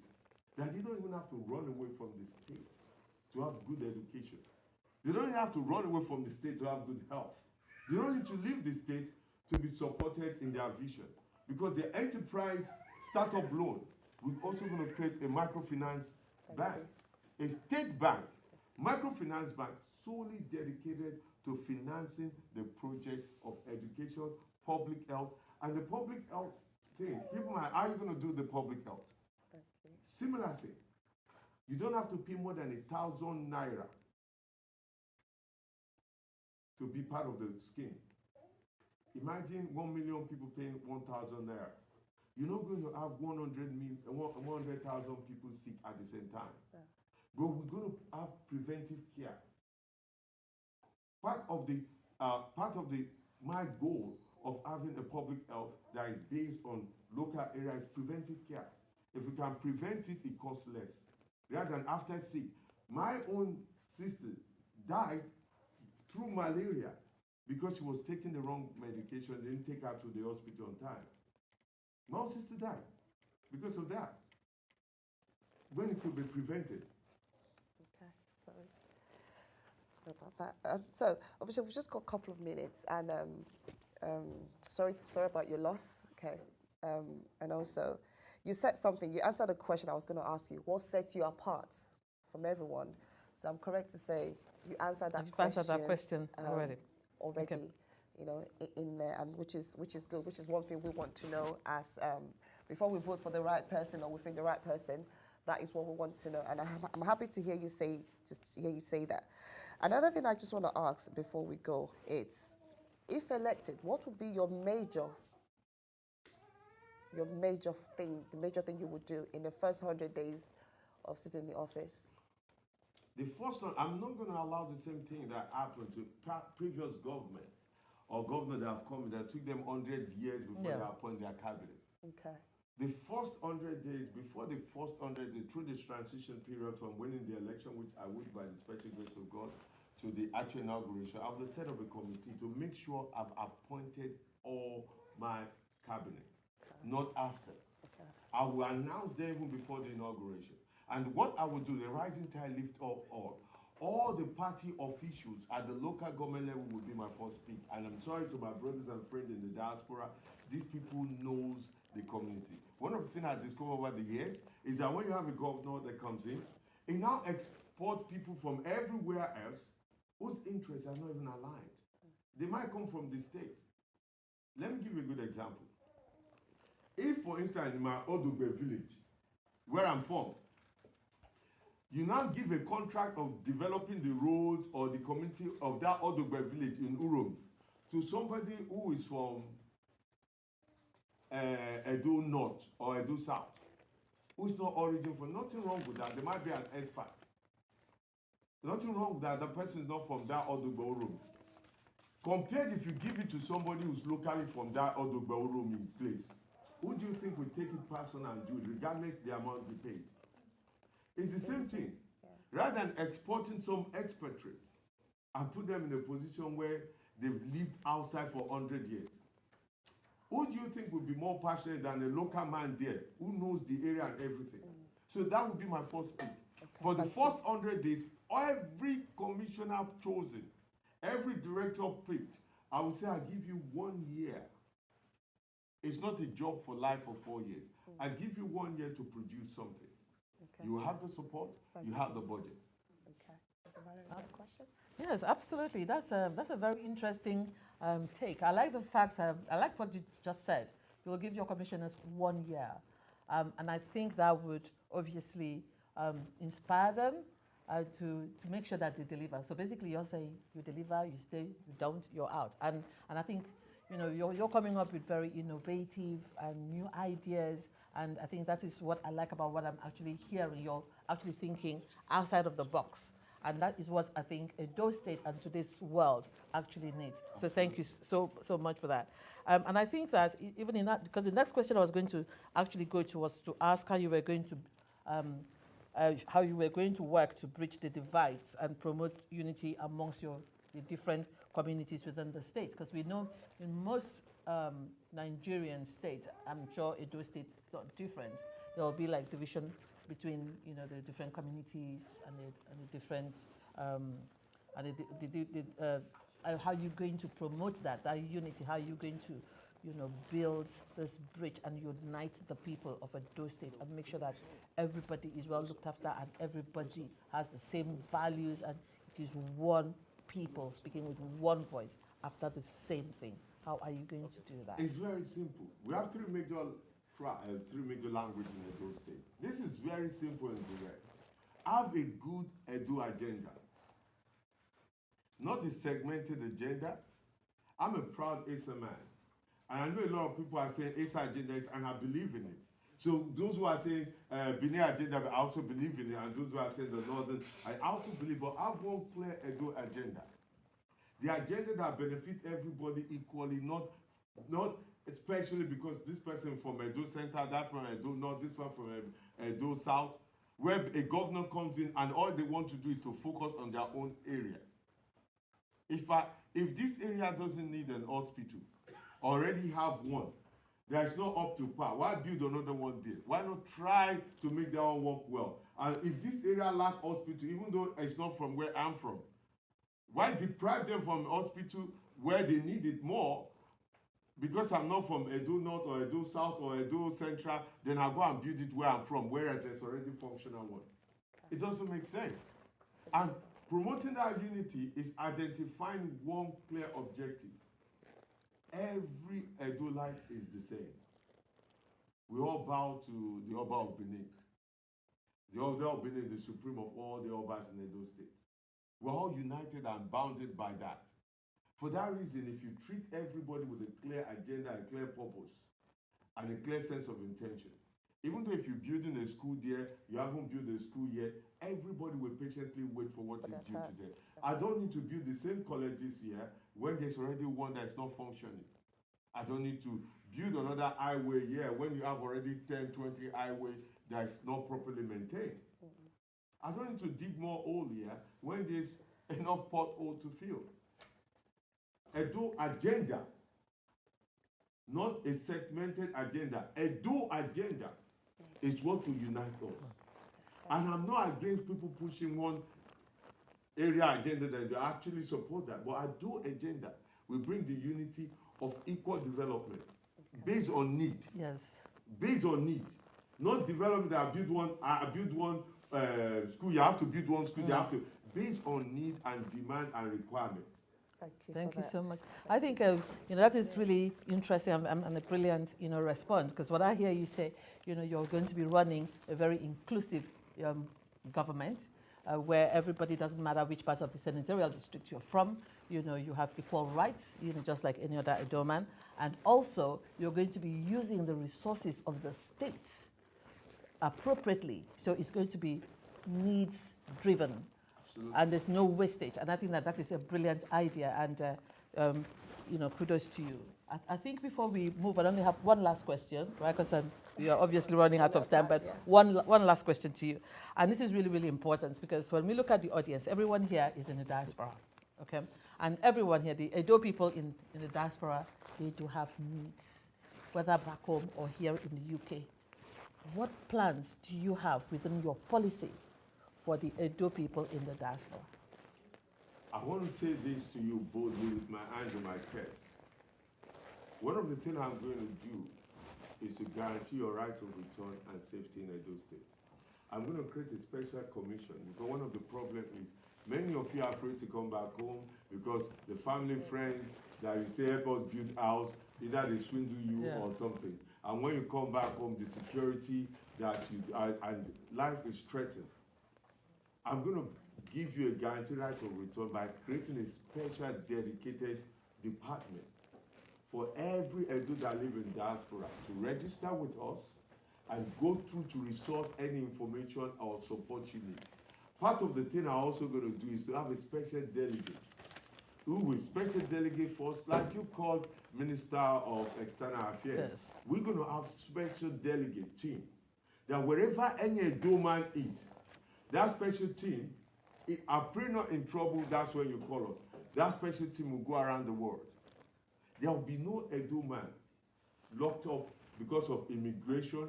That they don't even have to run away from the state to have good education. They don't even have to run away from the state to have good health. They don't need to leave the state to be supported in their vision. Because the enterprise startup loan We're also going to create a microfinance bank, a state bank, microfinance bank solely dedicated to financing the project of education, public health, and the public health thing. People are, how are you going to do the public health? Similar thing. You don't have to pay more than 1,000 naira to be part of the scheme. Imagine 1 million people paying 1,000 naira. You're not going to have 100,000 people sick at the same time. Yeah. But we're going to have preventive care. Part of my goal of having a public health that is based on local areas is preventive care. If we can prevent it, it costs less. Rather than after sick. My own sister died through malaria because she was taking the wrong medication, didn't take her to the hospital on time. My own sister died because of that, when it could be prevented. Okay, sorry about that. So obviously we've just got a couple of minutes, and sorry about your loss. Okay, and also you said something. You answered a question I was going to ask you. What sets you apart from everyone? So I'm correct to say you answered that question. You've answered that question already. Okay. You know, in there, and which is good. Which is one thing we want to know as before we vote for the right person or we think the right person. That is what we want to know, and I'm happy to hear you say that. Another thing I just want to ask before we go is, if elected, what would be your major thing, the major thing you would do in the first 100 days of sitting in the office? The first one, I'm not going to allow the same thing that happened to previous government or government that have come that took them 100 years before they appoint their cabinet. Okay. The first 100 days, before the first 100 days, through this transition period from winning the election, which I would by the special grace of God, to the actual inauguration, I will set up a committee to make sure I've appointed all my cabinet, not after. Okay. I will announce them even before the inauguration. And what I will do, the rising tide lift up all. All the party officials at the local government level will be my first pick. And I'm sorry to my brothers and friends in the diaspora, these people knows the community. One of the things I discovered over the years is that when you have a governor that comes in, he now exports people from everywhere else whose interests are not even aligned. They might come from the state. Let me give you a good example. If, for instance, in my Odogbe village, where I'm from, you now give a contract of developing the roads or the community of that Odogbe village in Urom to somebody who is from Edo North or Edo South, who's not origin for nothing wrong with that. There might be an expert. Nothing wrong with that. The person is not from that Odogbe Urom. Compared if you give it to somebody who's locally from that Odogbe Urom place, who do you think will take it personal and do it, regardless the amount you paid? It's the same thing. Yeah. Rather than exporting some expatriate and put them in a position where they've lived outside for 100 years, who do you think will be more passionate than a local man there who knows the area and everything? So that would be my first pick. Okay, for the first 100 days, every commissioner chosen, every director picked, I would say I'll give you 1 year. It's not a job for life for 4 years. I give you 1 year to produce something. Okay. You have the support, you have the budget. Okay. Another question? Yes, absolutely. That's a very interesting take. I like the fact, I like what you just said. You will give your commissioners 1 year. And I think that would obviously inspire them to make sure that they deliver. So basically you're saying you deliver, you stay, you don't, you're out. And I think, you know, you're coming up with very innovative and new ideas. And I think that is what I like about what I'm actually hearing. You're actually thinking outside of the box. And that is what I think Edo State and today's world actually needs. So thank you so much for that. And I think that even in that, because the next question I was going to actually go to was to ask how you were going to work to bridge the divides and promote unity amongst the different communities within the state. Because we know in most Nigerian states, I'm sure Edo State is not different. There will be like division between, you know, the different communities and the different how you're going to promote that unity, how you're going to, build this bridge and unite the people of Edo State and make sure that everybody is well looked after and everybody has the same values and it is one people speaking with one voice after the same thing. How are you going to do that? It's very simple. We have three major languages in Edo State. This is very simple and direct. Have a good Edo agenda, not a segmented agenda. I'm a proud ASA man. And I know a lot of people are saying ASA agenda, and I believe in it. So those who are saying Benin agenda, I also believe in it. And those who are saying the Northern, I also believe, but I have one clear Edo agenda. The agenda that benefits everybody equally, not especially because this person from Edo Center, that from Edo North, this one from Edo South, where a governor comes in and all they want to do is to focus on their own area. If this area doesn't need an hospital, already have one, there is no up to par. Why build another one there? Why not try to make that one work well? And if this area lacks hospital, even though it's not from where I'm from, why deprive them from hospital where they need it more? Because I'm not from Edo North or Edo South or Edo Central, then I go and build it where I'm from, where there's already functional one. It doesn't make sense. And promoting that unity is identifying one clear objective. Every Edoite is the same. We all bow to the Oba of Benin. The Oba of Benin is the supreme of all the Obas in Edo State. We're all united and bounded by that. For that reason, if you treat everybody with a clear agenda, a clear purpose, and a clear sense of intention, even though if you're building a school there, you haven't built a school yet, everybody will patiently wait for what is due to them. I don't need to build the same colleges here when there's already one that's not functioning. I don't need to build another highway here when you have already 10, 20 highways that's not properly maintained. I don't need to dig more hole here when there's enough pothole to fill. Edo agenda, not a segmented agenda. Edo agenda is what will unite us. And I'm not against people pushing one area agenda that they actually support that. But Edo agenda will bring the unity of equal development based on need. Yes. Based on need. Not development that I build one school, you have to build one school, you have to, based on need and demand and requirement. Thank you so much. I think that is really interesting and a brilliant response, because what I hear you say, you're going to be running a very inclusive government where everybody, doesn't matter which part of the senatorial district you're from, you have equal rights, just like any other Edo man, and also you're going to be using the resources of the state appropriately. So it's going to be needs driven. Absolutely. And there's no wastage. And I think that is a brilliant idea. And, kudos to you. I think before we move, I only have one last question, right? Because we are obviously running out of time, but one last question to you. And this is really, really important, because when we look at the audience, everyone here is in the diaspora, okay? And everyone here, the Edo people in the diaspora, they do have needs, whether back home or here in the UK. What plans do you have within your policy for the Edo people in the diaspora? I want to say this to you boldly with my hands on my chest. One of the things I'm going to do is to guarantee your right of return and safety in Edo State. I'm going to create a special commission, because one of the problems is many of you are afraid to come back home because the family friends that you say help us build house, either they swindle you or something. And when you come back home, the security that you and life is threatened. I'm going to give you a guaranteed right of return by creating a special dedicated department for every Edo that live in diaspora to register with us and go through to resource any information or support you need. Part of the thing I'm also going to do is to have a special delegate. Who will special delegate for us, like you called Minister of External Affairs. Yes. We're going to have special delegate team that wherever any Edo man is, that special team, if I pray not in trouble, that's when you call us. That special team will go around the world. There will be no Edo man locked up because of immigration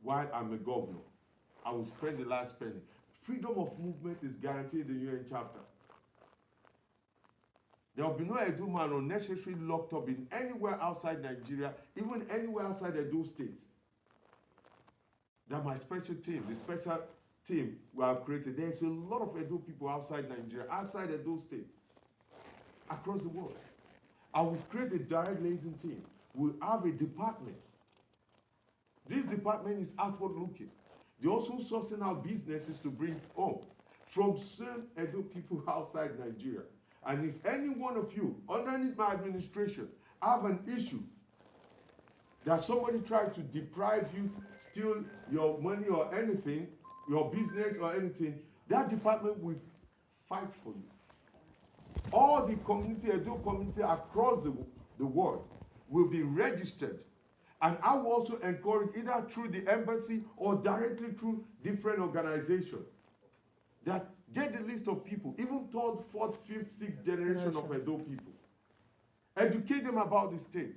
while I'm a governor. I will spend the last penny. Freedom of movement is guaranteed in the UN chapter. There will be no Edo man unnecessarily locked up in anywhere outside Nigeria, even anywhere outside Edo State. That my special team, the special team we have created, there's a lot of Edo people outside Nigeria, outside Edo State, across the world. I will create a direct liaison team. We'll have a department. This department is outward looking. They're also sourcing out businesses to bring home from some Edo people outside Nigeria. And if any one of you, underneath my administration, have an issue that somebody tried to deprive you, steal your money or anything, your business or anything, that department will fight for you. All the community, Edo community across the world will be registered. And I will also encourage either through the embassy or directly through different organizations that get the list of people, even third, fourth, fifth, sixth generation of Edo people. Educate them about the state.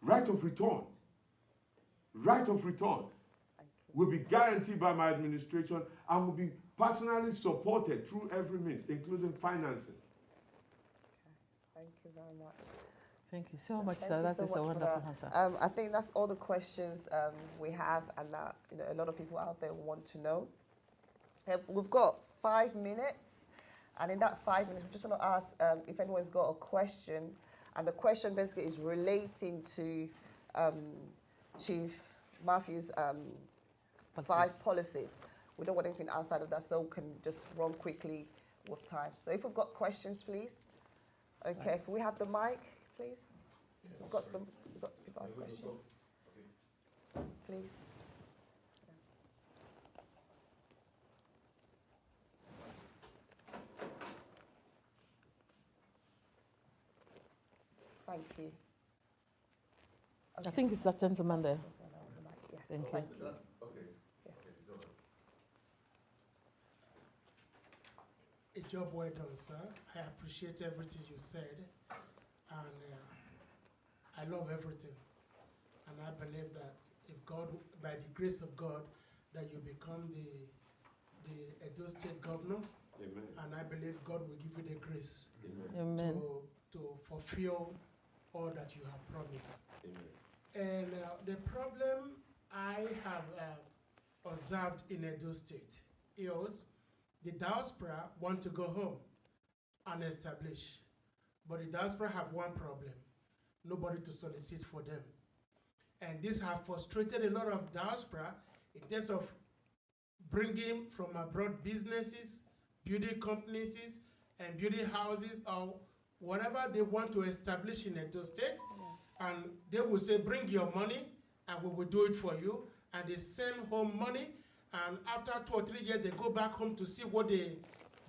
Right of return. Right of return will be guaranteed by my administration and will be personally supported through every means, including financing. Okay. Thank you very much. Thank you so much, sir. That is a wonderful answer. I think that's all the questions we have, and that a lot of people out there want to know. We've got 5 minutes, and in that 5 minutes, we just want to ask if anyone's got a question, and the question basically is relating to Chief Matthew's 5 policies. We don't want anything outside of that, so we can just run quickly with time. So if we've got questions, please. Okay, can we have the mic, please? We've got some people ask questions. Please. Thank you. Okay. I think it's that gentleman there. Yeah. Thank you. Thank you. Okay. Yeah. Okay, it's over. A job well done, sir. I appreciate everything you said, and I love everything. And I believe that if God, by the grace of God, that you become the Edo State governor. Amen. And I believe God will give you the grace Amen. to fulfill all that you have promised. Amen. And the problem I have observed in Edo State is the diaspora want to go home and establish. But the diaspora have one problem: nobody to solicit for them. And this has frustrated a lot of diaspora in terms of bringing from abroad businesses, building companies, and building houses, or whatever they want to establish in Edo State. Yeah. And they will say, bring your money, and we will do it for you. And they send home money, and after 2 or 3 years, they go back home to see what they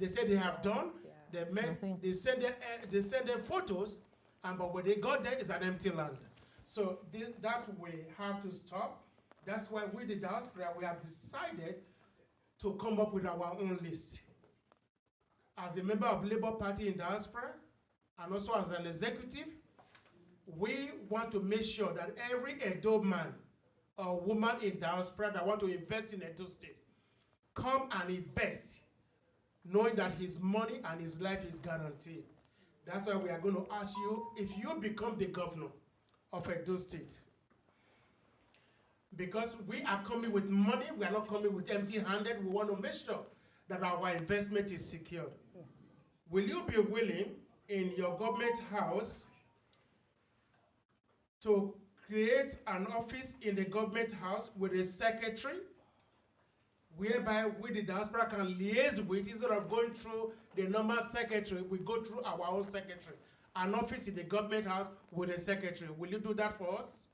say they have done. Yeah. They send their photos, but when they got there, it's an empty land. So that we have to stop. That's why we, the diaspora, we have decided to come up with our own list. As a member of Labour Party in diaspora, and also as an executive, we want to make sure that every Edo man or woman in diaspora that want to invest in Edo State come and invest, knowing that his money and his life is guaranteed. That's why we are going to ask you, if you become the governor of Edo State, because we are coming with money, we are not coming with empty-handed, we want to make sure that our investment is secured. Yeah. Will you be willing in your government house to create an office in the government house with a secretary, whereby we, the diaspora, can liaise with, instead of going through the normal secretary, we go through our own secretary. An office in the government house with a secretary. Will you do that for us?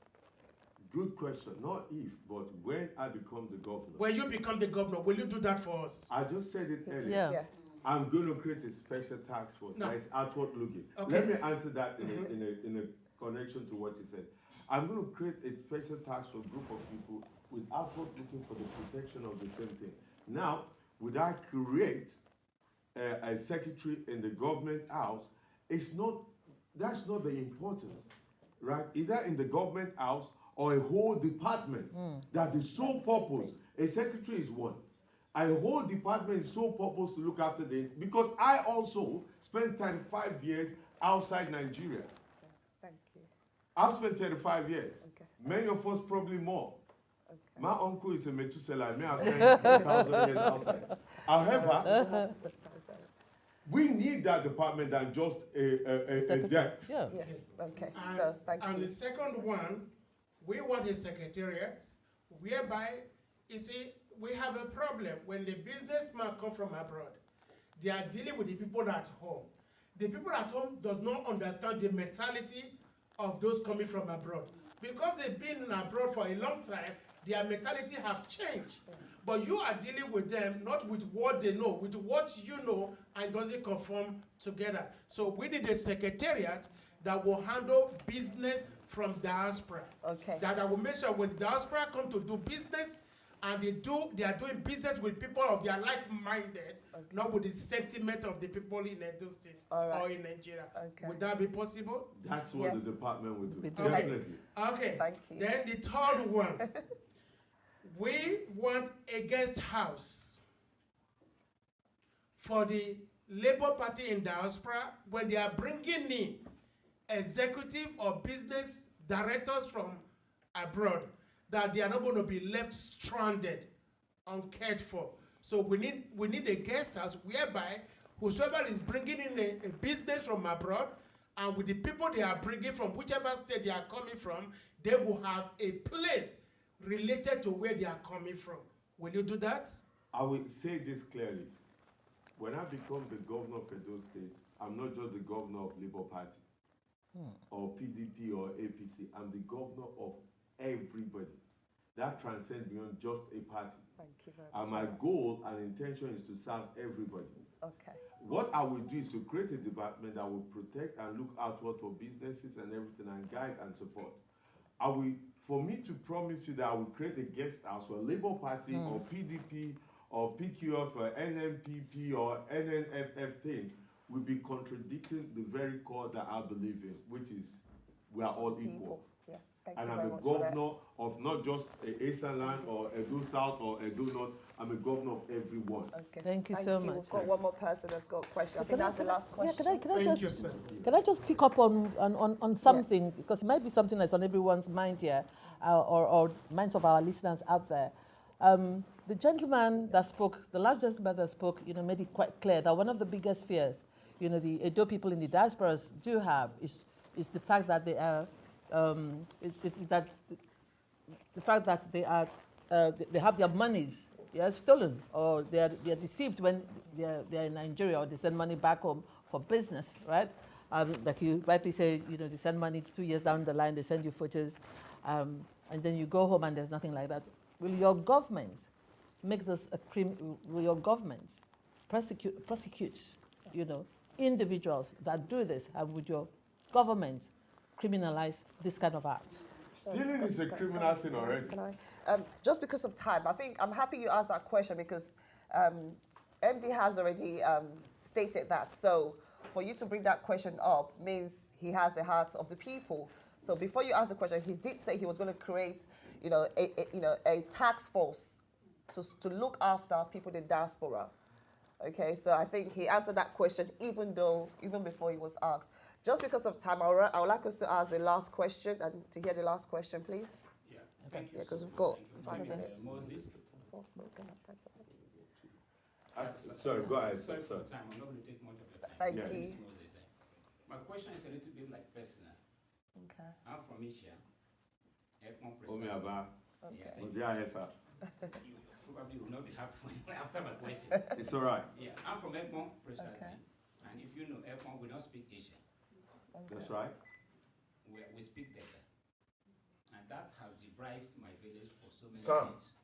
Good question. Not if, but when I become the governor. When you become the governor, will you do that for us? I just said it earlier. Yeah. I'm going to create a special task force that is outward looking. Okay. Let me answer that in a connection to what you said. I'm going to create a special task force group of people with outward looking for the protection of the same thing. Now, would I create a secretary in the government house? That's not the importance, right? Either in the government house or a whole department that is sole purpose. A secretary is one. A whole department is sole purpose to look after because I also spent 5 years outside Nigeria. Okay. Thank you. I've spent 35 years. Okay. Many of us probably more. Okay. My uncle is a Methuselah. Me, I've spent 1,000 years outside. However, we need that department than just a desk. Yeah. Okay. And, So thank and you. the second one, we want a secretariat whereby, you see, we have a problem when the businessmen come from abroad. They are dealing with the people at home. The people at home does not understand the mentality of those coming from abroad. Because they've been abroad for a long time, their mentality have changed. But you are dealing with them not with what they know, with what you know, and doesn't conform together. So we need a secretariat that will handle business from diaspora. Okay. That will make sure when diaspora come to do business, and they are doing business with people of their like-minded, not with the sentiment of the people in Edo State or in Nigeria. Okay. Would that be possible? That's what Yes. the department would do. Okay. Definitely. Okay. Thank you. Then the third one, we want a guest house for the Labour Party in diaspora when they are bringing in executive or business directors from abroad, that they are not going to be left stranded, uncared for. So we need a guest house whereby whosoever is bringing in a business from abroad, and with the people they are bringing from whichever state they are coming from, they will have a place related to where they are coming from. Will you do that? I will say this clearly. When I become the governor of Edo State, I'm not just the governor of Labour Party or PDP or APC. I'm the governor of everybody. That transcends beyond just a party. Thank you very much. And my goal and intention is to serve everybody. Okay. What I will do is to create a department that will protect and look outward for businesses and everything, and guide and support. For me to promise you that I will create a guest house for Labour Party or PDP or PQF or NMPP or NNFF thing will be contradicting the very core that I believe in, which is we are all equal. Yeah. Thank And you I'm very a much for that. governor of not just Eastern Land or Edo South or Edo North. I'm a governor of everyone. Okay. Thank you so much. We've got one more person that's got a question. I think that's the last question. Yeah, can I Thank you, just sir. can I just pick up on something, because it might be something that's on everyone's mind here, or minds of our listeners out there. The gentleman that spoke, the last gentleman that spoke, made it quite clear that one of the biggest fears, the Edo people in the diasporas do have is the fact that they are, the fact that they are, they have their monies stolen, or they are deceived when they are in Nigeria, or they send money back home for business, right? Like you rightly say, they send money 2 years down the line, they send you photos, and then you go home and there's nothing like that. Will your government make this a crime? Will your government prosecute, individuals that do this? And would your government criminalize this kind of act? Stealing is a criminal thing already. Can I? Just because of time, I think I'm happy you asked that question, because MD has already stated that. So for you to bring that question up means he has the hearts of the people. So before you ask the question, he did say he was going to create, a task force to look after people in diaspora. Okay, so I think he answered that question even before he was asked. Just because of time, I would like us to ask the last question and to hear the last question, please. Yeah, thank you. Yeah, because we've got Thank 5 you, minutes. Moses. Sorry, go ahead. Sorry for Sorry. the time. I'm not going to take much of your time. Thank Yeah. you. Moses. My question is a little bit like personal. Okay. I'm from Asia. Ekmon Omi precisely. Aba. Okay. thank Odia Esa. You probably will not be happy after my question. It's all right. Yeah, I'm from Ekmon precisely. Okay. And if you know Ekmon, we don't speak Asian. That's right. We speak better. And that has deprived my village for so many Sam. things.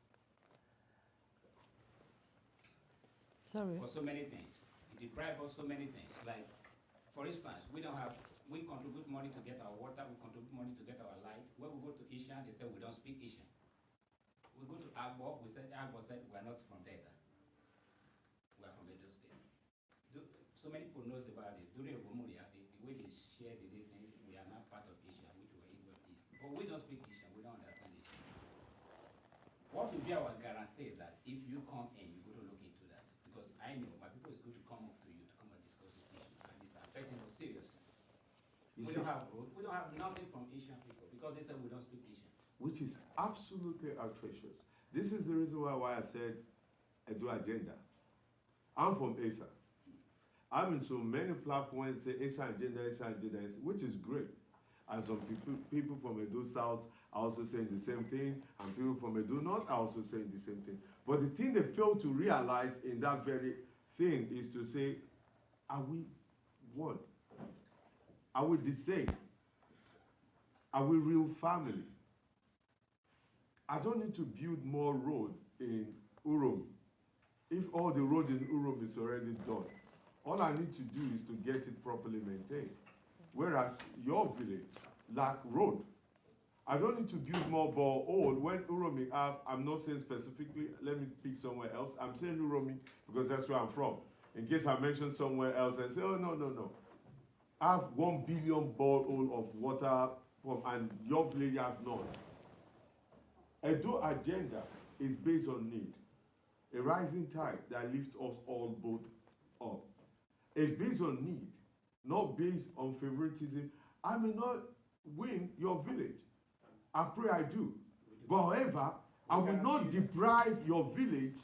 Sorry. For so many things. It deprives us so many things. Like, for instance, we contribute money to get our water, we contribute money to get our light. When we go to Asian, they say we don't speak Asian. We go to Agbo, Agbo said we are not from Delta. We are from Edo State. So many people knows about this. During Ogomuria, the way they share this thing, we are not part of Asia, which we are Igbo East. But we don't speak Asian, we don't understand Asian. What will be our guarantee that if you come in, you're going to look into that? Because I know my people is going to come up to you to come and discuss this issue, and it's affecting us seriously. We don't have road. We don't have nothing from Asian people because they said we don't speak Asian. Which is absolutely atrocious. This is the reason why I said Edo agenda. I'm from ASA. I'm in so many platforms say ASA agenda, which is great. And some people from Edo South are also saying the same thing, and people from Edo North are also saying the same thing. But the thing they fail to realize in that very thing is to say, are we one? Are we the same? Are we real family? I don't need to build more road in Urom if all the road in Urom is already done. All I need to do is to get it properly maintained. Whereas your village lack road. I don't need to build more borehole when Uromi have, I'm not saying specifically, let me pick somewhere else. I'm saying Uromi because that's where I'm from. In case I mention somewhere else and say, oh, no. I have 1 billion borehole of water from, and your village has none. Edo agenda is based on need. A rising tide that lifts us all both up. It's based on need, not based on favoritism. I may not win your village. I pray I do. But however, I will not deprive your village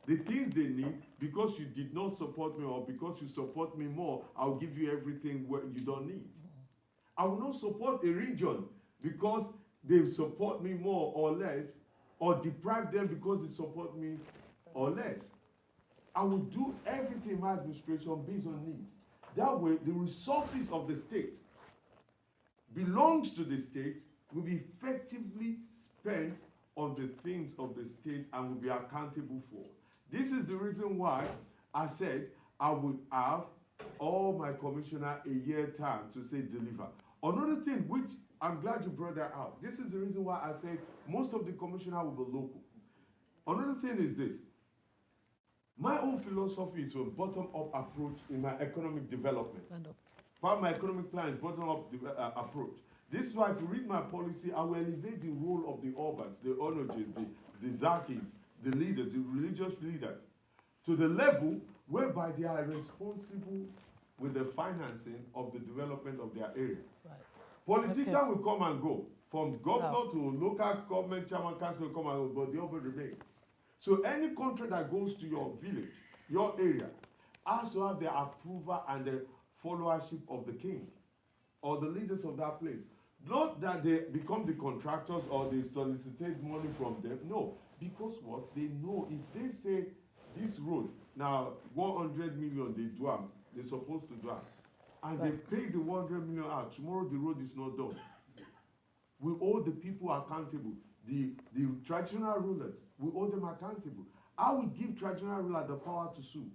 the things they need because you did not support me or because you support me more, I'll give you everything you don't need. I will not support a region because they support me more or less, or deprive them because they support me or less. I will do everything in my administration based on need. That way, the resources of the state belongs to the state, will be effectively spent on the things of the state and will be accountable for. This is the reason why I said I would have all my commissioner a year time to say deliver. Another thing which I'm glad you brought that out. This is the reason why I said most of the commissioner will be local. Another thing is this. My own philosophy is a bottom-up approach in my economic development. Part of my economic plan is bottom-up approach. This is why if you read my policy, I will elevate the role of the urbans, the onoges, the zakis, the leaders, the religious leaders, to the level whereby they are responsible with the financing of the development of their area. Right. Politicians will come and go, from governor to local government chairman, council will come and go, but the urban remain. So any contract that goes to your village, your area, has to have the approval and the followership of the king or the leaders of that place. Not that they become the contractors or they solicitate money from them. No, because what? They know if they say this road, now 100 million they do, they're supposed to do, and they pay the 100 million out, tomorrow the road is not done. We hold the people accountable. The traditional rulers, we hold them accountable. I will give traditional rulers the power to sue.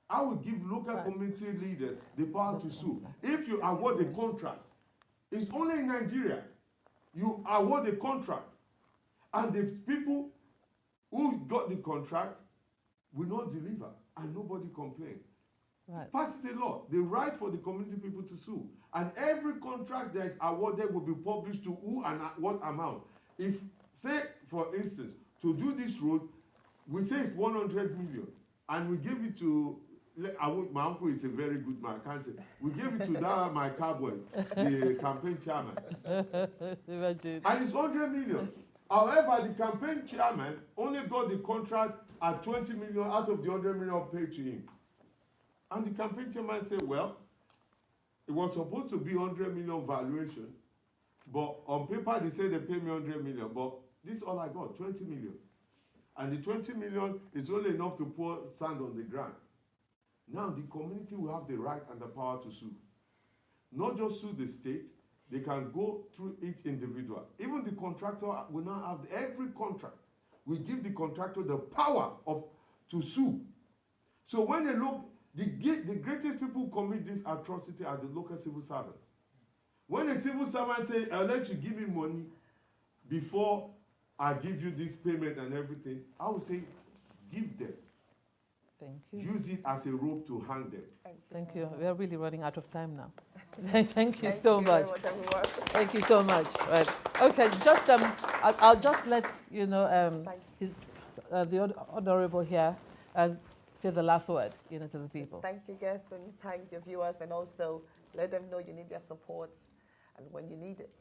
I will give local community leaders the power to sue. If you award a contract, it's only in Nigeria. You award a contract, and the people who got the contract will not deliver, and nobody complains. Right. Pass the law, the right for the community people to sue. And every contract that is awarded will be published to who and at what amount. If, say, for instance, to do this road, we say it's 100 million, and we give it to, my uncle is a very good man, I can't say. We give it to that, my cowboy, the campaign chairman. Imagine. And it's 100 million. However, the campaign chairman only got the contract at 20 million out of the 100 million paid to him. And the campaign chairman said, well, it was supposed to be 100 million valuation, but on paper they say they pay me 100 million, but this is all I got, 20 million. And the 20 million is only enough to pour sand on the ground. Now the community will have the right and the power to sue. Not just sue the state, they can go through each individual. Even the contractor will now have every contract. We give the contractor the power to sue. So when they look, the greatest people who commit this atrocity are the local civil servants. When a civil servant says, I'll let you give me money before I give you this payment and everything, I would say, give them. Thank you. Use it as a rope to hang them. Thank you. We are really running out of time now. Thank you so much. Thank you so much. Right. Okay, just I'll just let you know the honorable here say the last word, to the people. Thank your guests and thank your viewers, and also let them know you need their support and when you need it.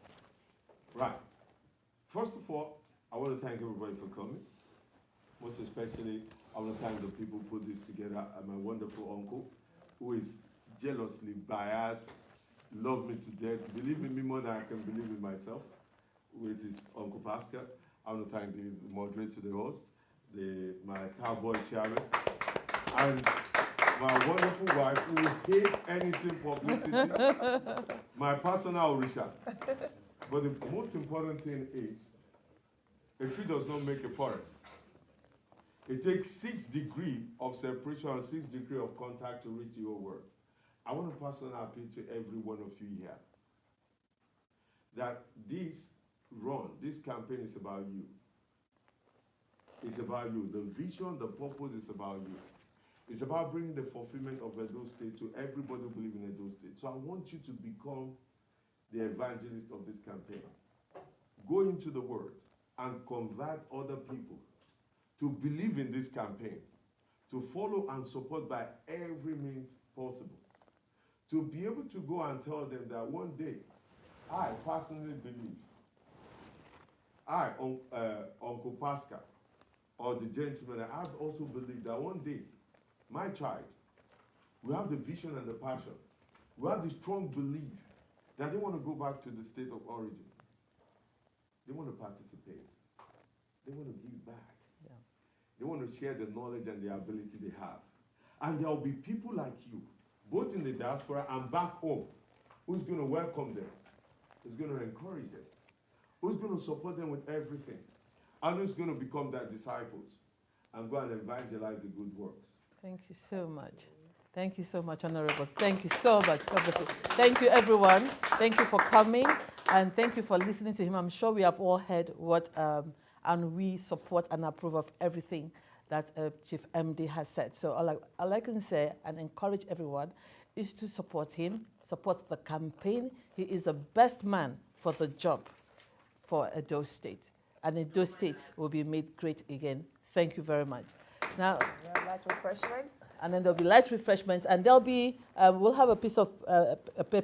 Right. First of all, I want to thank everybody for coming. Most especially, I want to thank the people who put this together, and my wonderful uncle, who is jealously biased, love me to death, believe in me more than I can believe in myself, which is Uncle Pascal. I want to thank the moderator, the host, my cowboy chairman, and my wonderful wife who hates anything publicity, my personal Orisha. But the most important thing is, a tree does not make a forest. It takes 6 degrees of separation and 6 degrees of contact to reach your word. I want to pass on an appeal to every one of you here that this campaign is about you. It's about you. The vision, the purpose is about you. It's about bringing the fulfillment of Edo State to everybody who believes in Edo State. So I want you to become the evangelist of this campaign. Go into the word and convert other people to believe in this campaign, to follow and support by every means possible, to be able to go and tell them that one day, I personally believe, Uncle Pascal, or the gentleman, I also believe that one day, my child will have the vision and the passion, will have the strong belief that they want to go back to the state of origin. They want to participate. They want to give back. Yeah. They want to share the knowledge and the ability they have. And there will be people like you, both in the diaspora and back home, who's going to welcome them, who's going to encourage them, who's going to support them with everything, and who's going to become their disciples and go and evangelize the good works. Thank you so much. Thank you so much, Honorable. Thank you so much. God bless you. Thank you, everyone. Thank you for coming, and thank you for listening to him. I'm sure we have all heard what, and we support and approve of everything that Chief MD has said. So all I can say and encourage everyone is to support him, support the campaign. He is the best man for the job for Edo State, and Edo State will be made great again. Thank you very much. Now, light refreshments. And then there'll be light refreshments, and there'll be, we'll have a piece of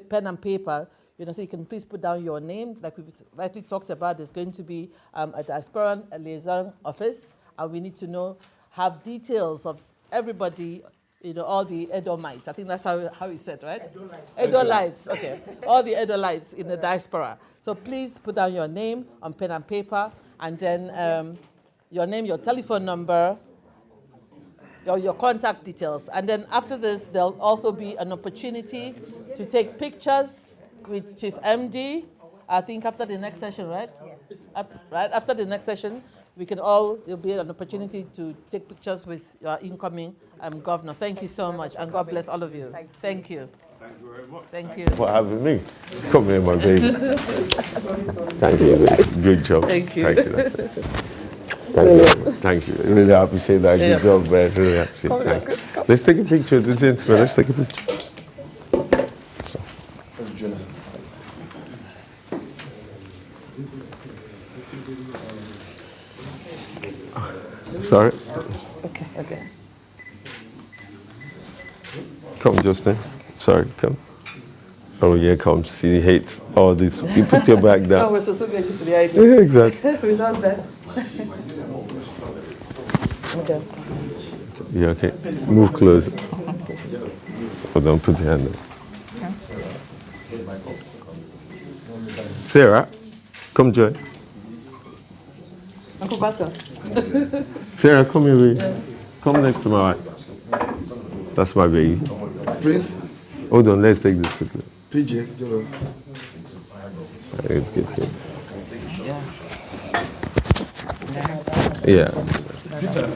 pen and paper, so you can please put down your name. Like we rightly talked about, there's going to be a Aspirant, a liaison office, and we need to have details of everybody, all the Edomites. I think that's how he said, right? Edolites, okay. All the Edolites in the diaspora. So please put down your name on pen and paper, and then your name, your telephone number, your contact details. And then after this, there'll also be an opportunity to take pictures with Chief MD, I think after the next session, right? Yeah. Right, after the next session, there'll be an opportunity to take pictures with your incoming governor. Thank you so much, and God bless all of you. Thank you. Thank you very much. Thank you. For having me. Come here, my baby. Thank you. Good job. Thank you. Thank you. Thank you. Really appreciate that. Good job, man. Really appreciate that. Let's take a picture of the gentleman. Let's take a picture. So. Sorry. Okay. Come, Justin. Sorry, come. Oh, yeah, come. He hates all this. You put your back down. No, we're so good used to the idea. Yeah, exactly. We know that. Okay. Yeah, okay. Move closer. Hold on, put the hand up. Sarah, come join. Uncle Pascal. Sarah, come here, baby. Come next to my wife. That's my baby. Prince. Hold on, let's take this quickly. PJ, Jonas. It's good. Yeah. Yeah. Peter.